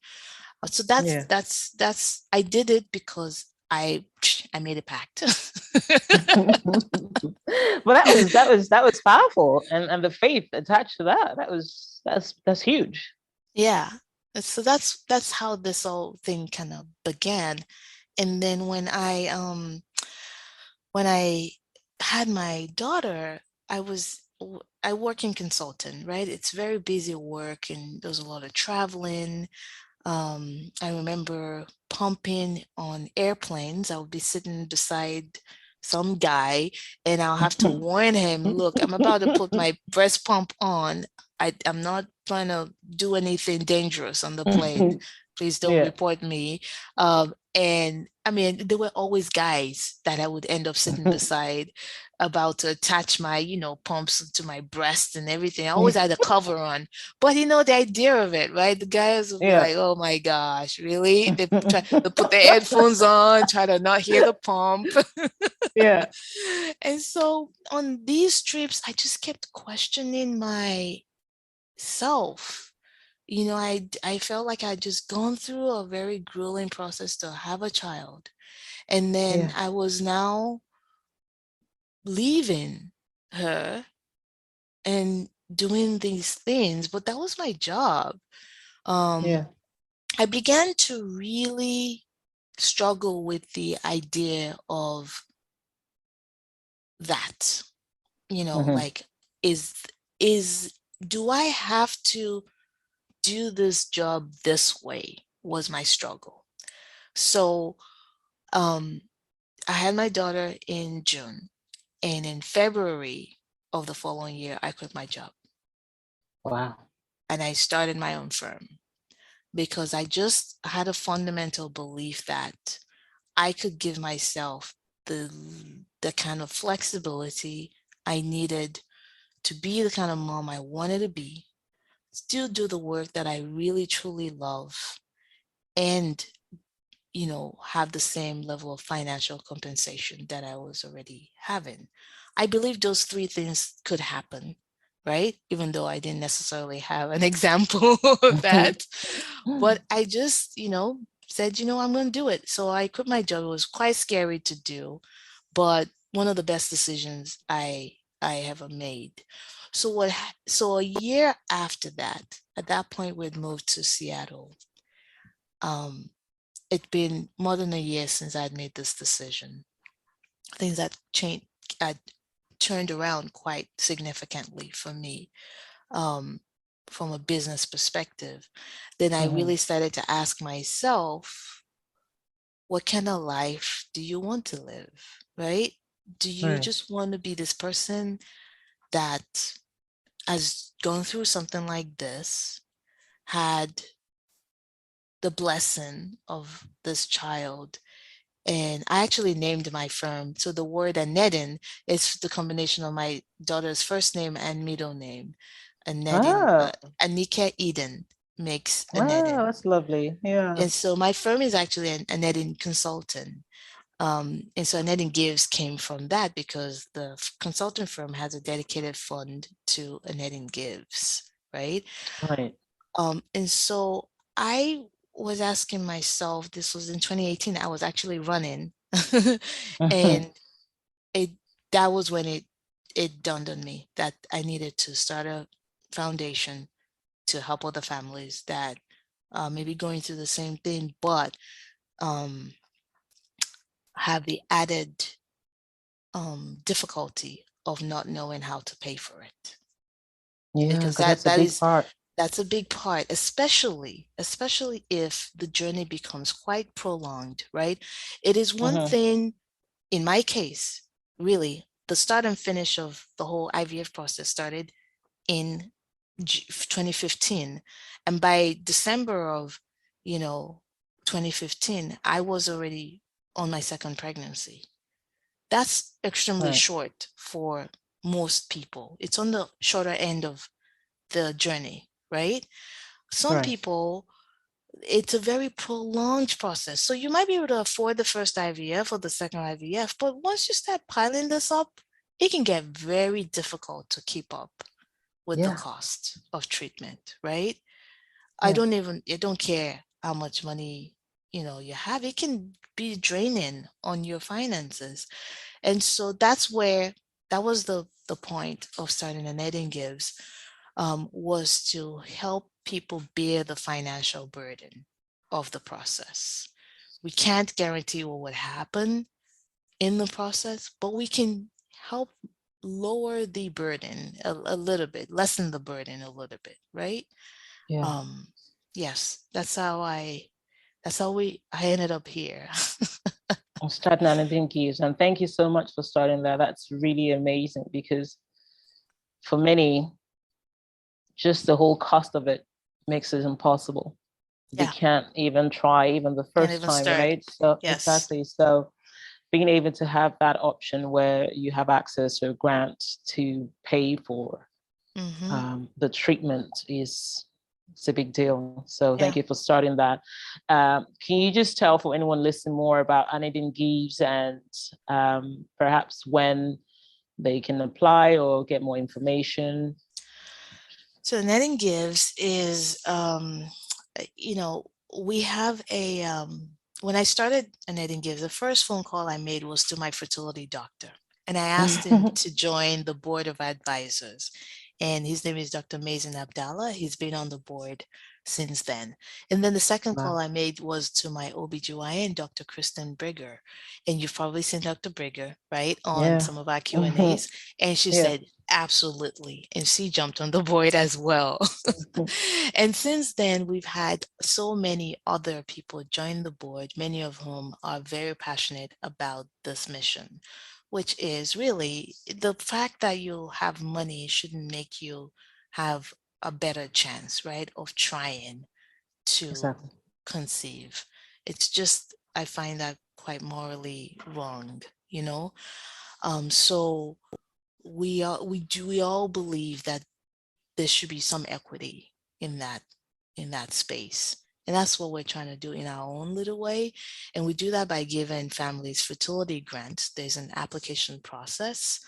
So that's I did it because I made a pact. Well, that was powerful, and the faith attached to that's huge. Yeah. So that's how this whole thing kind of began. And then when I had my daughter, I work in consulting, right? It's very busy work, and there's a lot of traveling. I remember pumping on airplanes. I would be sitting beside some guy, and I'll have to warn him, look, I'm about to put my breast pump on. I'm not trying to do anything dangerous on the plane. Please don't report me. And I mean, there were always guys that I would end up sitting beside, about to attach my, pumps to my breast and everything. I always had a cover on, but the idea of it, right? The guys would be like, oh my gosh, really? They try to put their headphones on, try to not hear the pump. Yeah. And so on these trips, I just kept questioning myself. I felt like I'd just gone through a very grueling process to have a child. And then I was now leaving her and doing these things, but that was my job. I began to really struggle with the idea of that, like, do I have to do this job this way, was my struggle. So I had my daughter in June, and in February of the following year, I quit my job. Wow. And I started my own firm, because I just had a fundamental belief that I could give myself the kind of flexibility I needed to be the kind of mom I wanted to be, still do the work that I really truly love, and have the same level of financial compensation that I was already having. I believe those three things could happen, right? Even though I didn't necessarily have an example of that. But I just, said, I'm going to do it. So I quit my job. It was quite scary to do, but one of the best decisions I ever made. So a year after that, at that point, we'd moved to Seattle. It'd been more than a year since I'd made this decision. Things that changed, turned around quite significantly for me, from a business perspective. Then I really started to ask myself, what kind of life do you want to live, right? Do you just want to be this person that has gone through something like this, had the blessing of this child? And I actually named my firm. So the word Aneden is the combination of my daughter's first name and middle name. Aneden, Anika Eden makes Aneden. Oh, that's lovely. Yeah. And so my firm is actually an Aneden consultant. And so Aneden Gives came from that, because the consulting firm has a dedicated fund to Aneden Gives, right? Right. And so I was asking myself, this was in 2018, I was actually running. And that was when it dawned on me that I needed to start a foundation to help other families that may be going through the same thing, but have the added difficulty of not knowing how to pay for it. Yeah, because that's a big part. That's a big part, especially if the journey becomes quite prolonged, right? It is one thing, in my case, really, the start and finish of the whole IVF process started in 2015, and by December of 2015, I was already on my second pregnancy. That's extremely Right. short for most people. It's on the shorter end of the journey, right? Some Right. people, it's a very prolonged process. So you might be able to afford the first IVF or the second IVF, but once you start piling this up, it can get very difficult to keep up with the Yeah. cost of treatment, right? I Yeah. don't care how much money, you have. It can be draining on your finances. And so that was the point of starting Aneden Gives, was to help people bear the financial burden of the process. We can't guarantee what would happen in the process, but we can help lower the burden a little bit, lessen the burden a little bit, right? Yeah. Um, yes, I ended up here. I'm starting Aneden Gives, and thank you so much for starting that. That's really amazing because for many, just the whole cost of it makes it impossible. They Yeah, can't even try even the can't first even time, start. right? So Yes. exactly. So being able to have that option where you have access to a grant to pay for Mm-hmm. the treatment is it's a big deal. So thank Yeah. you for starting that. Can you just tell for anyone listening more about Aneden Gives and perhaps when they can apply or get more information? So Netting Gives is, we have when I started Netting Gives, the first phone call I made was to my fertility doctor. And I asked him to join the board of advisors. And his name is Dr. Mazen Abdallah. He's been on the board since then. And then the second call Wow. I made was to my OBGYN, Dr. Kristen Brigger. And you've probably seen Dr. Brigger, right, on Yeah. some of our Q&As. And she Yeah. said, absolutely. And she jumped on the board as well. And since then, we've had so many other people join the board, many of whom are very passionate about this mission, which is really the fact that you have money shouldn't make you have a better chance, right, of trying to Exactly. conceive. It's just, I find that quite morally wrong, you know? So we all believe that there should be some equity in that space. And that's what we're trying to do in our own little way. And we do that by giving families fertility grants. There's an application process,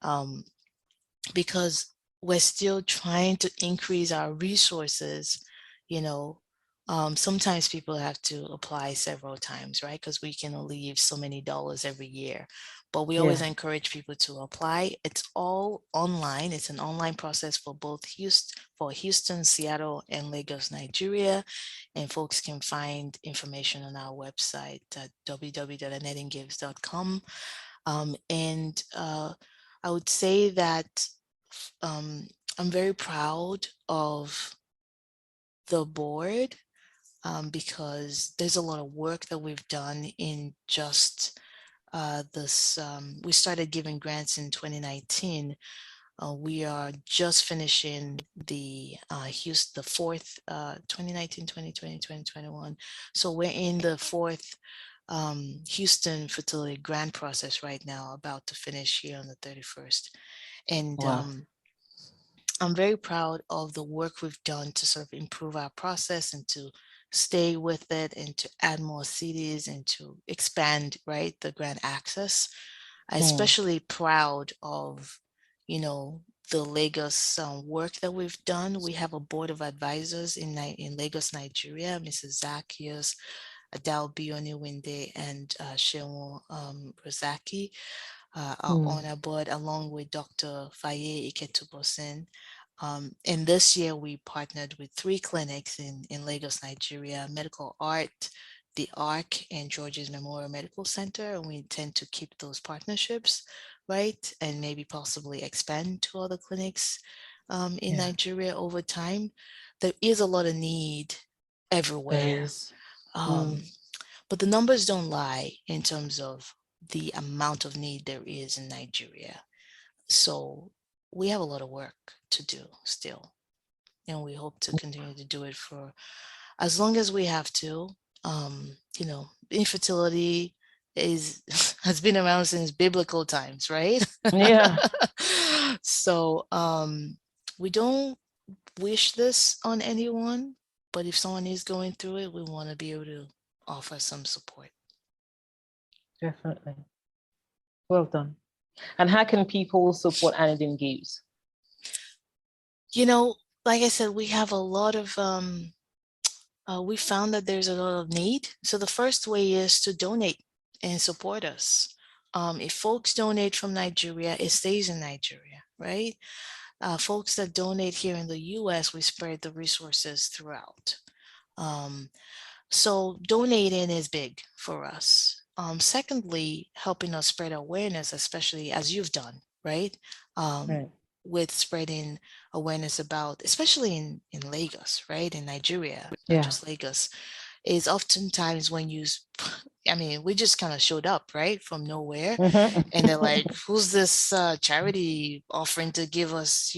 um, because we're still trying to increase our resources. you know Sometimes people have to apply several times, right, because we can only give so many dollars every year. But we always Yeah. encourage people to apply. It's all online. It's an online process for both Houston, Seattle, and Lagos, Nigeria. And folks can find information on our website at www.aneddengives.com. And I would say that um, I'm very proud of the board, because there's a lot of work that we've done in just this. We started giving grants in 2019. We are just finishing the fourth, 2019, 2020, 2021. So we're in the fourth Houston fertility grant process right now, about to finish here on the 31st. And Wow. I'm very proud of the work we've done to sort of improve our process and to stay with it and to add more cities and to expand, right, the grant access. I'm Hmm. especially proud of, the Lagos work that we've done. We have a board of advisors in Lagos, Nigeria, Mrs. Zacchaeus, Adal Bioniwinde, and Shewo Rozaki are Hmm. on our board, along with Dr. Faye Iketubosin. And this year, we partnered with 3 clinics in Lagos, Nigeria: Medical Art, the ARC, and George's Memorial Medical Center. And we intend to keep those partnerships, right? And maybe possibly expand to other clinics in Yeah. Nigeria over time. There is a lot of need There everywhere. is. Hmm. Um, but the numbers don't lie in terms of the amount of need there is in Nigeria. So we have a lot of work to do still. and we hope to continue to do it for as long as we have to. Infertility is has been around since biblical times, right? Yeah. So we don't wish this on anyone, but if someone is going through it, we want to be able to offer some support. Definitely. Well done. And how can people support Aneden Gives? Like I said, we have a lot of we found that there's a lot of need. So the first way is to donate and support us. If folks donate from Nigeria, it stays in Nigeria, right? Folks that donate here in the US, we spread the resources throughout. So donating is big for us. Secondly, helping us spread awareness, especially as you've done, right? Right. With spreading awareness about, especially in Lagos, right? In Nigeria, not Yeah. just Lagos, is oftentimes when we just kind of showed up, right? From nowhere. And they're like, who's this charity offering to give us,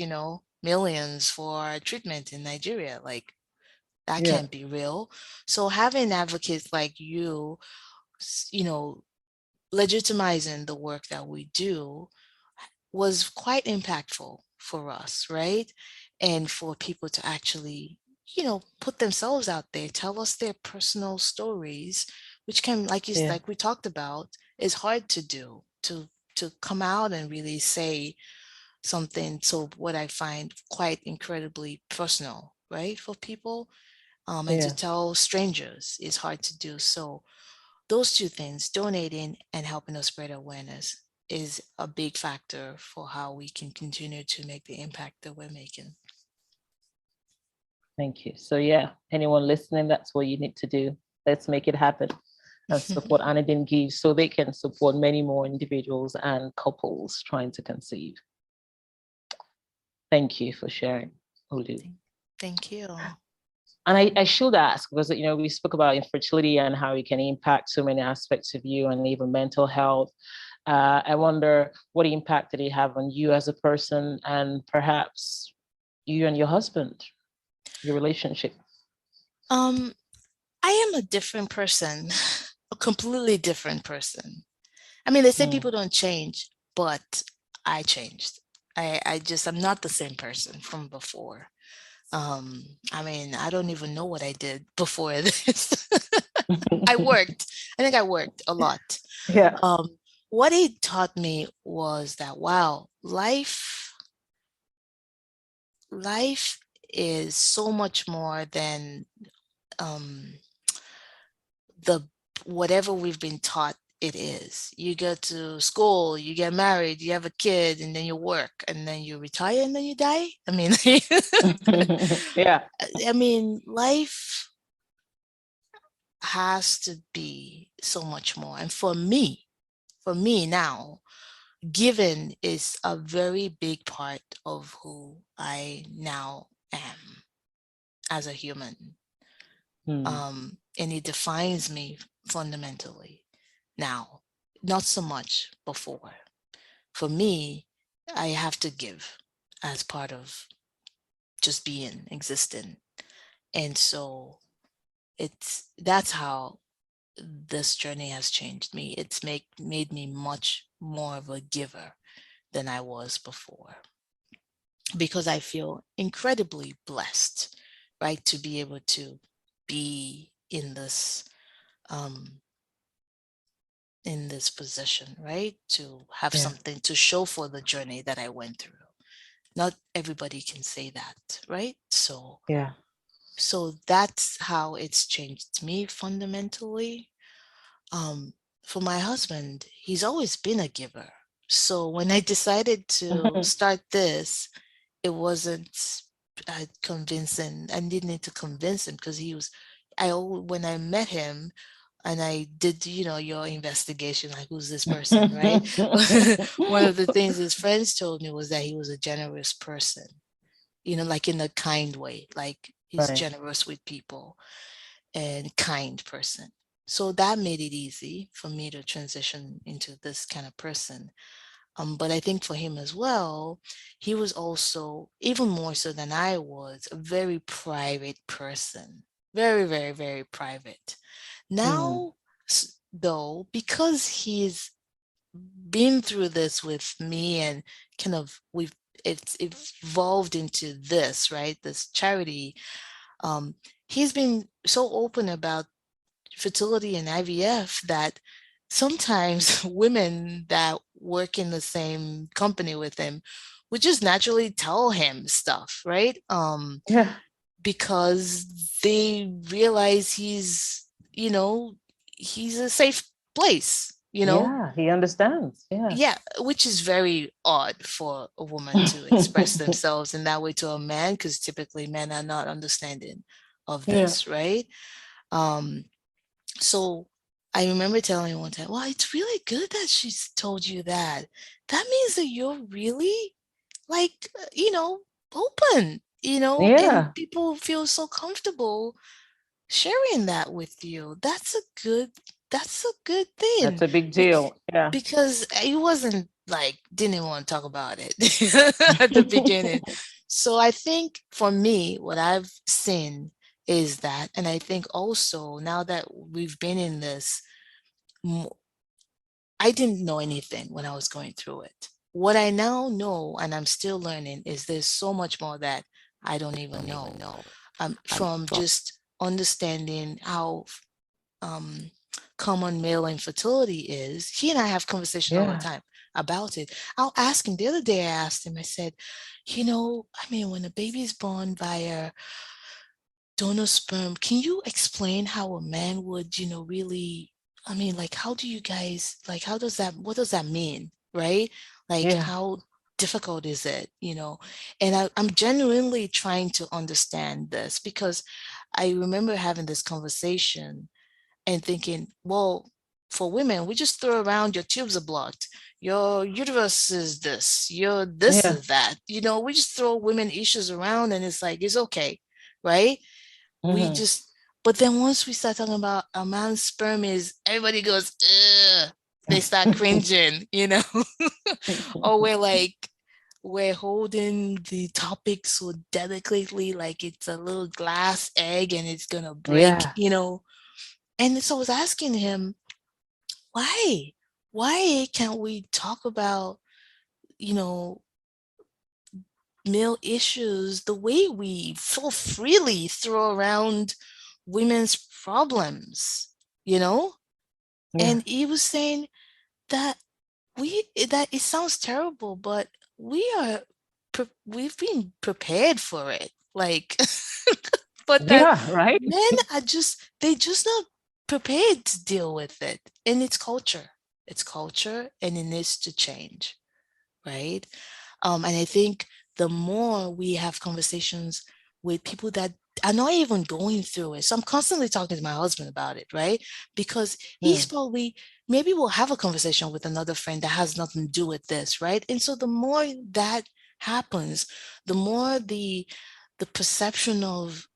millions for treatment in Nigeria? Like, that Yeah. can't be real. So having advocates like you, legitimizing the work that we do was quite impactful for us, right? And for people to actually, put themselves out there, tell us their personal stories, which can, Yeah. like we talked about, is hard to do, to come out and really say something. So what I find quite incredibly personal, right, for people, and to Yeah. tell strangers is hard to do. So those two things, donating and helping us spread awareness, is a big factor for how we can continue to make the impact that we're making. Thank you. So yeah, anyone listening, that's what you need to do. Let's make it happen and support Aneden Gives so they can support many more individuals and couples trying to conceive. Thank you for sharing, Olu. Thank you. And I should ask, because we spoke about infertility and how it can impact so many aspects of you and even mental health. I wonder what impact did it have on you as a person and perhaps you and your husband, your relationship? I am a different person, a completely different person. I mean, they say people don't change, but I changed. I'm not the same person from before. I don't even know what I did before this. I think I worked a lot. Yeah. What it taught me was that, wow, life is so much more than the whatever we've been taught it is. You go to school, you get married, you have a kid, and then you work, and then you retire, and then you die. I mean, Yeah. I mean, life has to be so much more. And for me now, giving is a very big part of who I now am as a human. And it defines me fundamentally now, not so much before. For me, I have to give as part of just being, existing. And so that's how this journey has changed me. It's made me much more of a giver than I was before, because I feel incredibly blessed, right, to be able to be in this position, right, to have something to show for the journey that I went through. Not everybody can say that, right? So Yeah. So that's how it's changed me fundamentally. For my husband, he's always been a giver. So when I decided to start this, it wasn't convincing. I didn't need to convince him, because when I met him and I did, your investigation, like, who's this person, right? One of the things his friends told me was that he was a generous person, like in a kind way, like he's generous with people and kind person. So that made it easy for me to transition into this kind of person. But I think for him as well, he was also, even more so than I was, a very private person. Very, very, very private. Now, though, because he's been through this with me and kind of it's evolved into this, right? This charity. Um, he's been so open about fertility and IVF that sometimes women that work in the same company with him would just naturally tell him stuff, right? Yeah. Because they realize he's a safe place, Yeah, he understands. Yeah. Yeah, which is very odd for a woman to express themselves in that way to a man, because typically men are not understanding of Yeah. this, right? Um, so I remember telling him one time, well, it's really good that she's told you that. That means that you're really like, open, and Yeah. people feel so comfortable sharing that with you. That's a good That's thing. a big deal. Yeah. Because he wasn't like, didn't want to talk about it at the beginning. So I think for me, what I've seen is that, and I think also now that we've been in this, I didn't know anything when I was going through it. What I now know, and I'm still learning, is there's so much more that I don't even know. From just understanding how common male infertility is. He and I have conversations all the Yeah. time about it. I'll ask him. The other day I asked him, I said, when a baby is born via donor sperm, can you explain how a man would, really, like, how do you guys, like, what does that mean? Right? Like, Yeah. how difficult is it? And I'm genuinely trying to understand this, because I remember having this conversation and thinking, well, for women, we just throw around your tubes are blocked, your uterus is this, your this Yeah. is that. We just throw women issues around and it's like, it's okay, right? We Mm-hmm. just, but then once we start talking about a man's sperm is, everybody goes, ugh, they start cringing. Or we're holding the topic so delicately, like it's a little glass egg and it's gonna break. And so I was asking him, why? Why can't we talk about, you know, male issues the way we so freely throw around women's problems, you know? Yeah. And he was saying that that it sounds terrible, but we've been prepared for it. Like, but that Yeah. Right. men they just not prepared to deal with it. And it's culture. It's culture and it needs to change, right? And I think the more we have conversations with people that are not even going through it. So I'm constantly talking to my husband about it, right? Because he's Mm. probably, maybe we'll have a conversation with another friend that has nothing to do with this, right? And so the more that happens, the more the perception of,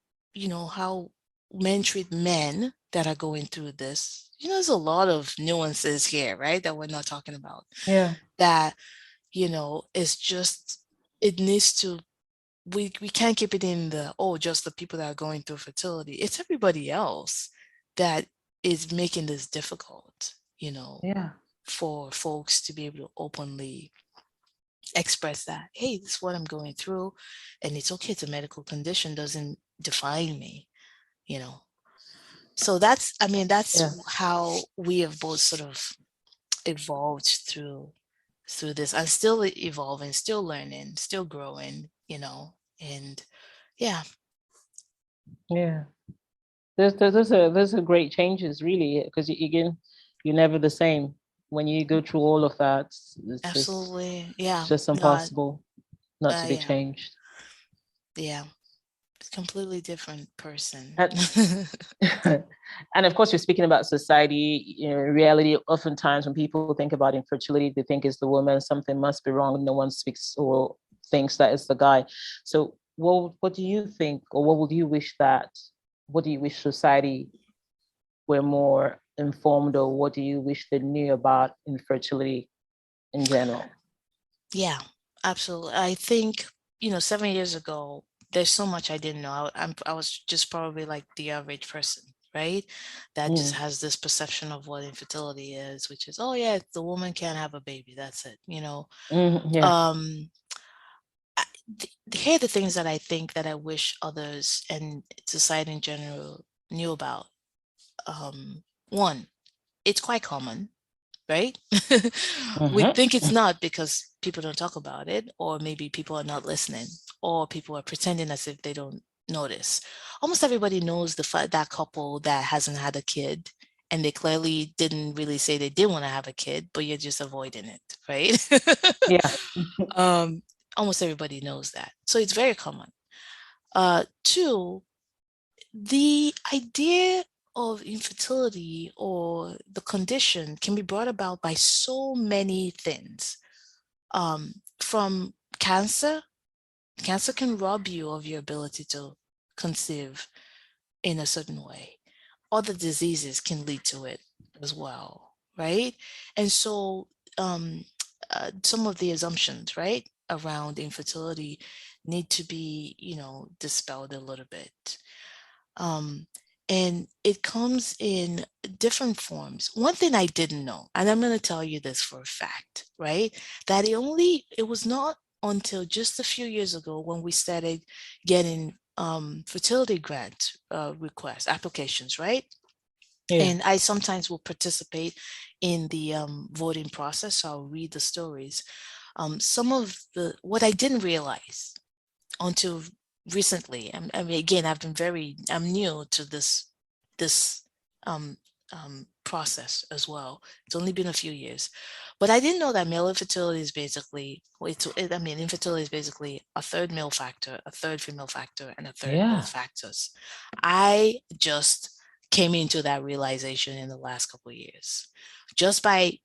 how men treat men that are going through this, there's a lot of nuances here, right? That we're not talking about. Yeah. That, it's just, it needs to, we can't keep it in just the people that are going through fertility. It's everybody else that is making this difficult, Yeah. for folks to be able to openly express that, hey, this is what I'm going through, and it's okay. It's a medical condition, doesn't define me, you know. So that's Yes. how we have both sort of evolved through this. I'm still evolving, still learning, still growing, and yeah. Yeah. Those are great changes, really, because again, you're never the same when you go through all of that. Absolutely. It's Yeah. just No, impossible not to be yeah. changed. Yeah. Completely different person. And and of course, you're speaking about society. In reality, oftentimes when people think about infertility, they think it's the woman. Something must be wrong. No one speaks or thinks that it's the guy. So, what do you think, or what would you wish that? What do you wish society were more informed, or what do you wish they knew about infertility in general? Yeah, absolutely. I think, 7 years ago, there's so much I didn't know. I was just probably like the average person, right? That just Mm, has this perception of what infertility is, which is, oh yeah, the woman can't have a baby. That's it. yeah. Um, here are the things that I think that I wish others and society in general knew about. One, it's quite common, right? We Mm-hmm. think it's not because people don't talk about it, or maybe people are not listening, or people are pretending as if they don't notice. Almost everybody knows that couple that hasn't had a kid, and they clearly didn't really say they did want to have a kid, but you're just avoiding it, right? Yeah. um, almost everybody knows that, so it's very common. Two, the idea of infertility or the condition can be brought about by so many things. From cancer, cancer can rob you of your ability to conceive in a certain way. Other diseases can lead to it as well, right? And so, um, some of the assumptions, right, around infertility need to be, dispelled a little bit. Um, and it comes in different forms. One thing I didn't know, and I'm going to tell you this for a fact, right? That it was not until just a few years ago when we started getting fertility grant requests, applications, right? Yeah. And I sometimes will participate in the voting process. So I'll read the stories. Some of what I didn't realize until recently. I mean, again, I'm new to this um, process as well. It's only been a few years, but I didn't know that male infertility is basically, I mean, infertility is basically a third male factor, a third female factor, and a third both Yeah. factors. I just came into that realization in the last couple of years, just by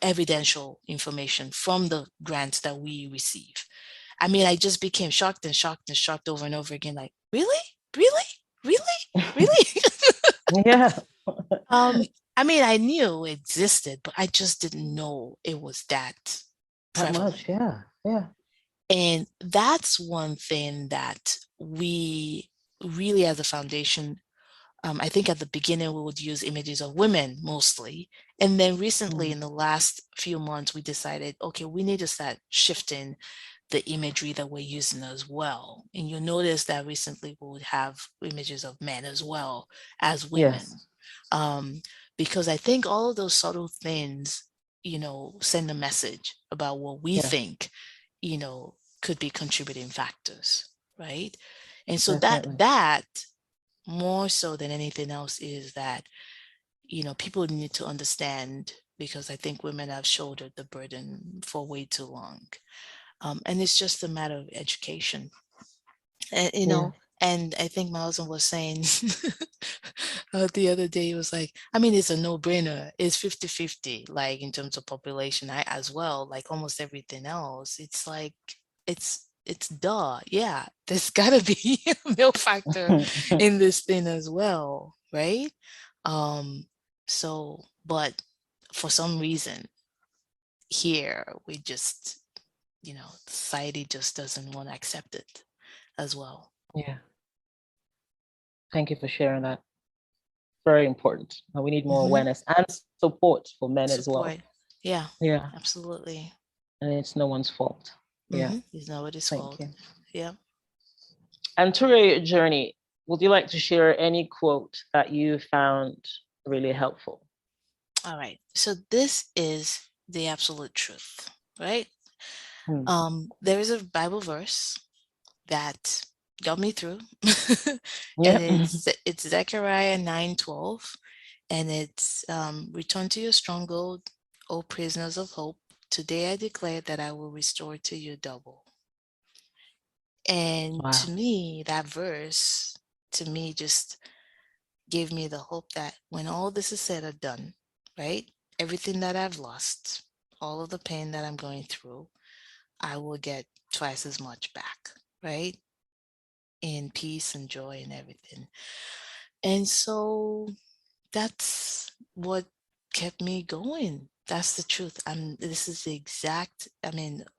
evidential information from the grants that we receive. I mean, I just became shocked and shocked and shocked over and over again, like, really? Really? Really? Really? Yeah. um, I mean, I knew it existed, but I just didn't know it was that That prevalent. much. Yeah. Yeah. And that's one thing that we really, as a foundation, I think at the beginning we would use images of women mostly. And then recently, Mm, in the last few months, we decided, okay, we need to start shifting the imagery that we're using as well. And you'll notice that recently we would have images of men as well as women. yes. Um, because I think all of those subtle things, send a message about what we Yeah. think, could be contributing factors, right? And so that Definitely. that more so than anything else is that, people need to understand, because I think women have shouldered the burden for way too long. And it's just a matter of education. And, Yeah. and I think my husband was saying the other day, he was like, I mean, it's a no-brainer. It's 50-50, like in terms of population, I as well, like almost everything else. It's like, it's duh. Yeah, there's gotta be a male factor in this thing as well, right? Um, but for some reason here, we just, society just doesn't want to accept it as well. Yeah. Thank you for sharing that. Very important. We need more Hmm. awareness and support for men as well. Support. Yeah, Yeah. absolutely. And it's no one's fault. Yeah. It's nobody's Thank fault. you. Yeah. And through your journey, would you like to share any quote that you found really helpful? All right. So this is the absolute truth, right? Hmm. There is a Bible verse that got me through, and Yeah. it's Zechariah 9:12, and it's return to your stronghold, O prisoners of hope. Today I declare that I will restore to you double. And Wow. to me, that verse, to me, just gave me the hope that when all this is said or done, right? Everything that I've lost, all of the pain that I'm going through, I will get twice as much back, right? In peace and joy and everything. And so that's what kept me going That's the truth. This is the exact,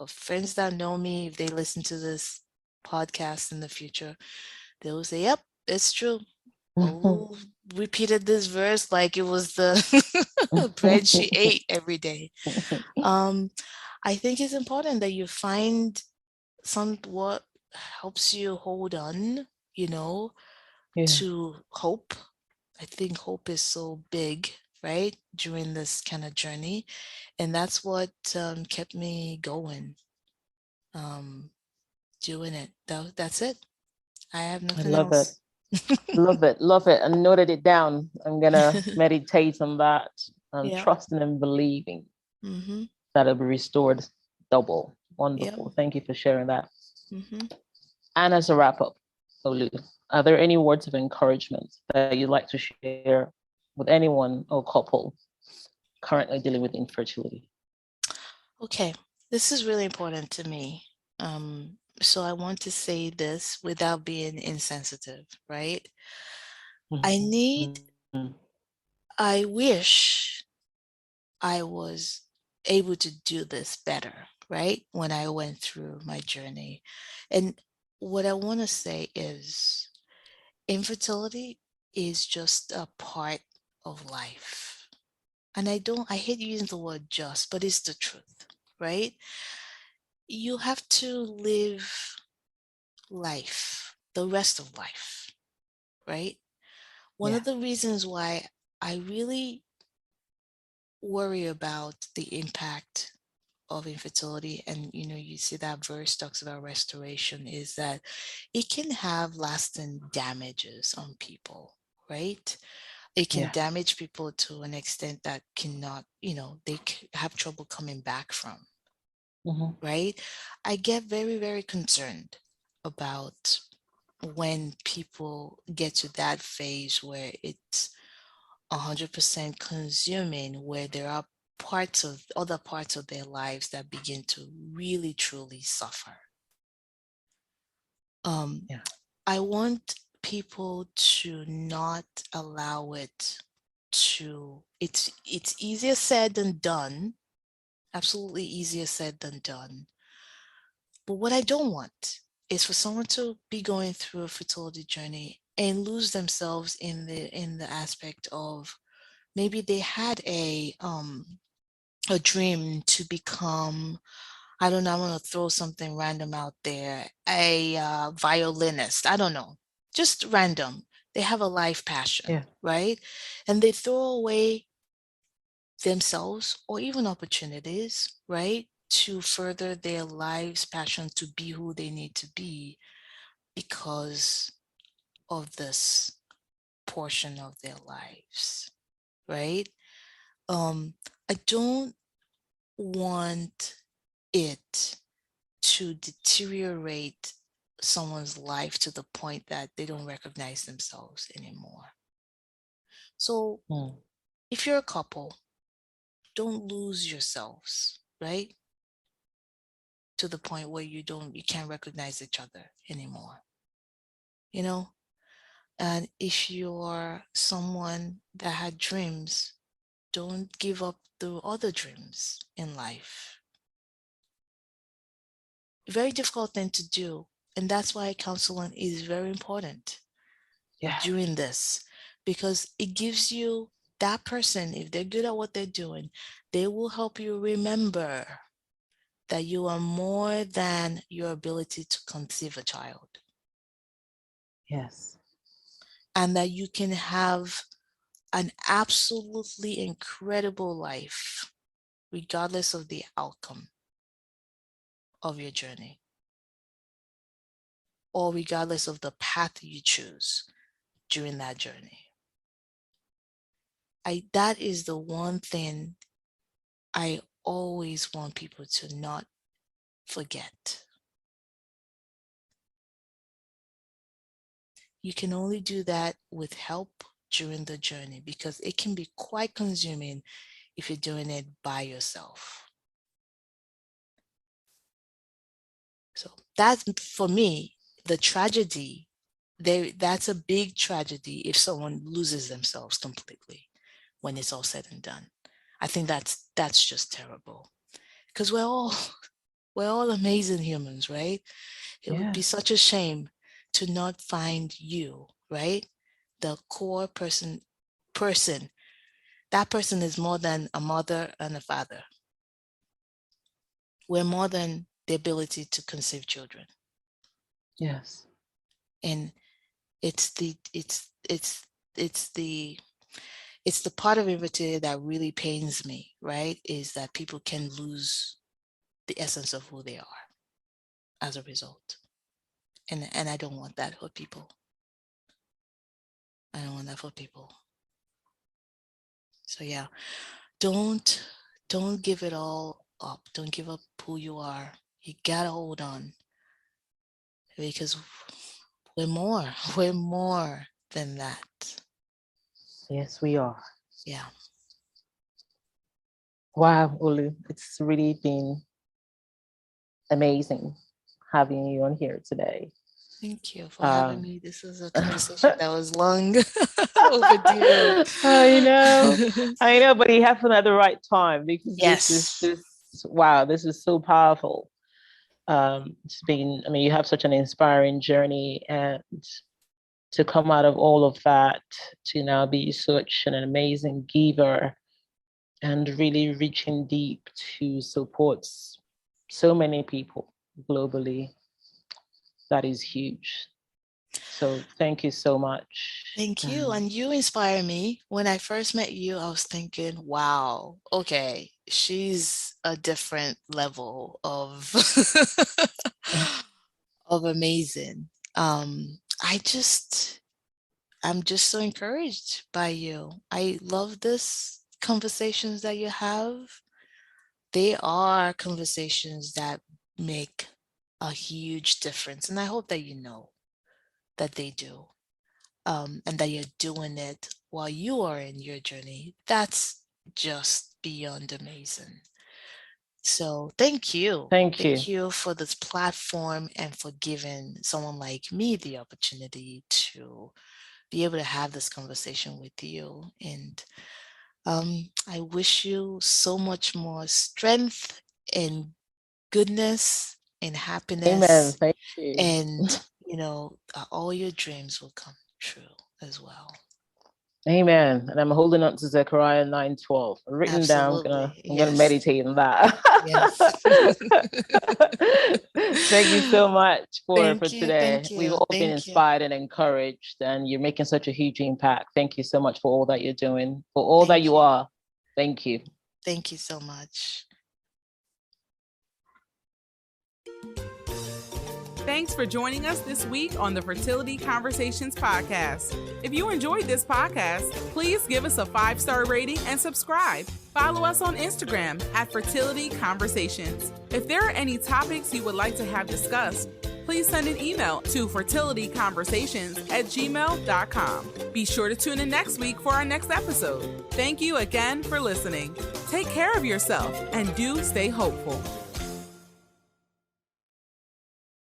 friends that know me, if they listen to this podcast in the future, they will say, yep, it's true. Olu repeated this verse like it was the bread she ate every day. I think it's important that you find what helps you hold on, Yeah, to hope. I think hope is so big, right, during this kind of journey. And that's what kept me going, um, doing it. That's it. I have I nothing love it. else. Love it. Love it. I noted it down. I'm gonna meditate on that. Yeah. Trusting and believing Mm-hmm. that it'll be restored double. Yep. Wonderful. Thank you for sharing that. Mm-hmm. And as a wrap up, Olu, are there any words of encouragement that you'd like to share with anyone or couple currently dealing with infertility? Okay. This is really important to me. So I want to say this without being insensitive, right? I need, Mm-hmm. I wish I was able to do this better, right? When I went through my journey. And what I want to say is infertility is just a part of life. And I hate using the word just, but it's the truth, right? You have to live life, the rest of life, right? One Yeah. of the reasons why I really worry about the impact of infertility, and you see that verse talks about restoration, is that it can have lasting damages on people, right? It can Yeah. damage people to an extent that cannot, they have trouble coming back from, Mm-hmm. right? I get very, very concerned about when people get to that phase where it's 100% consuming, where there are other parts of their lives that begin to really truly suffer. Um, Yeah. I want people to not allow it to, it's easier said than done, absolutely easier said than done. But what I don't want is for someone to be going through a fertility journey and lose themselves in the aspect of, maybe they had a dream to become, I don't know, I'm going to throw something random out there, a violinist, I don't know, just random. They have a life passion, Yeah. right? And they throw away themselves or even opportunities, right, to further their lives passion to be who they need to be because of this portion of their lives, right? I don't want it to deteriorate someone's life to the point that they don't recognize themselves anymore. So Mm. if you're a couple, don't lose yourselves, right? To the point where you can't recognize each other anymore. You know? And if you're someone that had dreams, don't give up the other dreams in life. Very difficult thing to do. And that's why counseling is very important Yeah. during this, because it gives you that person, if they're good at what they're doing, they will help you remember that you are more than your ability to conceive a child, Yes. and that you can have an absolutely incredible life regardless of the outcome of your journey, or regardless of the path you choose during that journey. That is the one thing I always want people to not forget. You can only do that with help during the journey, because it can be quite consuming if you're doing it by yourself. So that's, for me, the tragedy. That's a big tragedy if someone loses themselves completely when it's all said and done. I think that's just terrible, because we're all amazing humans, right? It would be such a shame to not find you, right? The core person. That person is more than a mother and a father. We're more than the ability to conceive children. Yes. And it's the part of infertility that really pains me, right? Is that people can lose the essence of who they are as a result. And I don't want that for people. I don't want that for people. So yeah, don't give it all up. Don't give up who you are. You gotta hold on, because we're more than that. Yes, we are. Yeah. Wow, Olu, it's really been amazing having you on here today. Thank you for having me. This was a conversation that was long overdue. I know, but it happened at the right time, because Yes. this is so powerful. It's been, you have such an inspiring journey, and to come out of all of that to now be such an amazing giver and really reaching deep to support so many people globally. That is huge. So thank you so much. Thank you. And you inspire me. When I first met you, I was thinking, wow, okay, she's a different level of of amazing. I'm just so encouraged by you. I love this conversations that you have. They are conversations that make a huge difference. And I hope that you know that they do. And that you're doing it while you are in your journey. That's just beyond amazing. So thank you. Thank you for this platform and for giving someone like me the opportunity to be able to have this conversation with you. And I wish you so much more strength and goodness and happiness. Amen. Thank you. And, all your dreams will come true as well. Amen. And I'm holding on to Zechariah 9:12. Written Absolutely. down. I'm gonna meditate on that. Yes. Thank you so much for today. Thank you. We've all been inspired and encouraged, and you're making such a huge impact. Thank you so much for all that you're doing, for all that you are. Thank you. Thank you so much. Thanks for joining us this week on the Fertility Conversations podcast. If you enjoyed this podcast, please give us a 5-star rating and subscribe. Follow us on Instagram at Fertility Conversations. If there are any topics you would like to have discussed, please send an email to fertilityconversations@gmail.com. Be sure to tune in next week for our next episode. Thank you again for listening. Take care of yourself and do stay hopeful.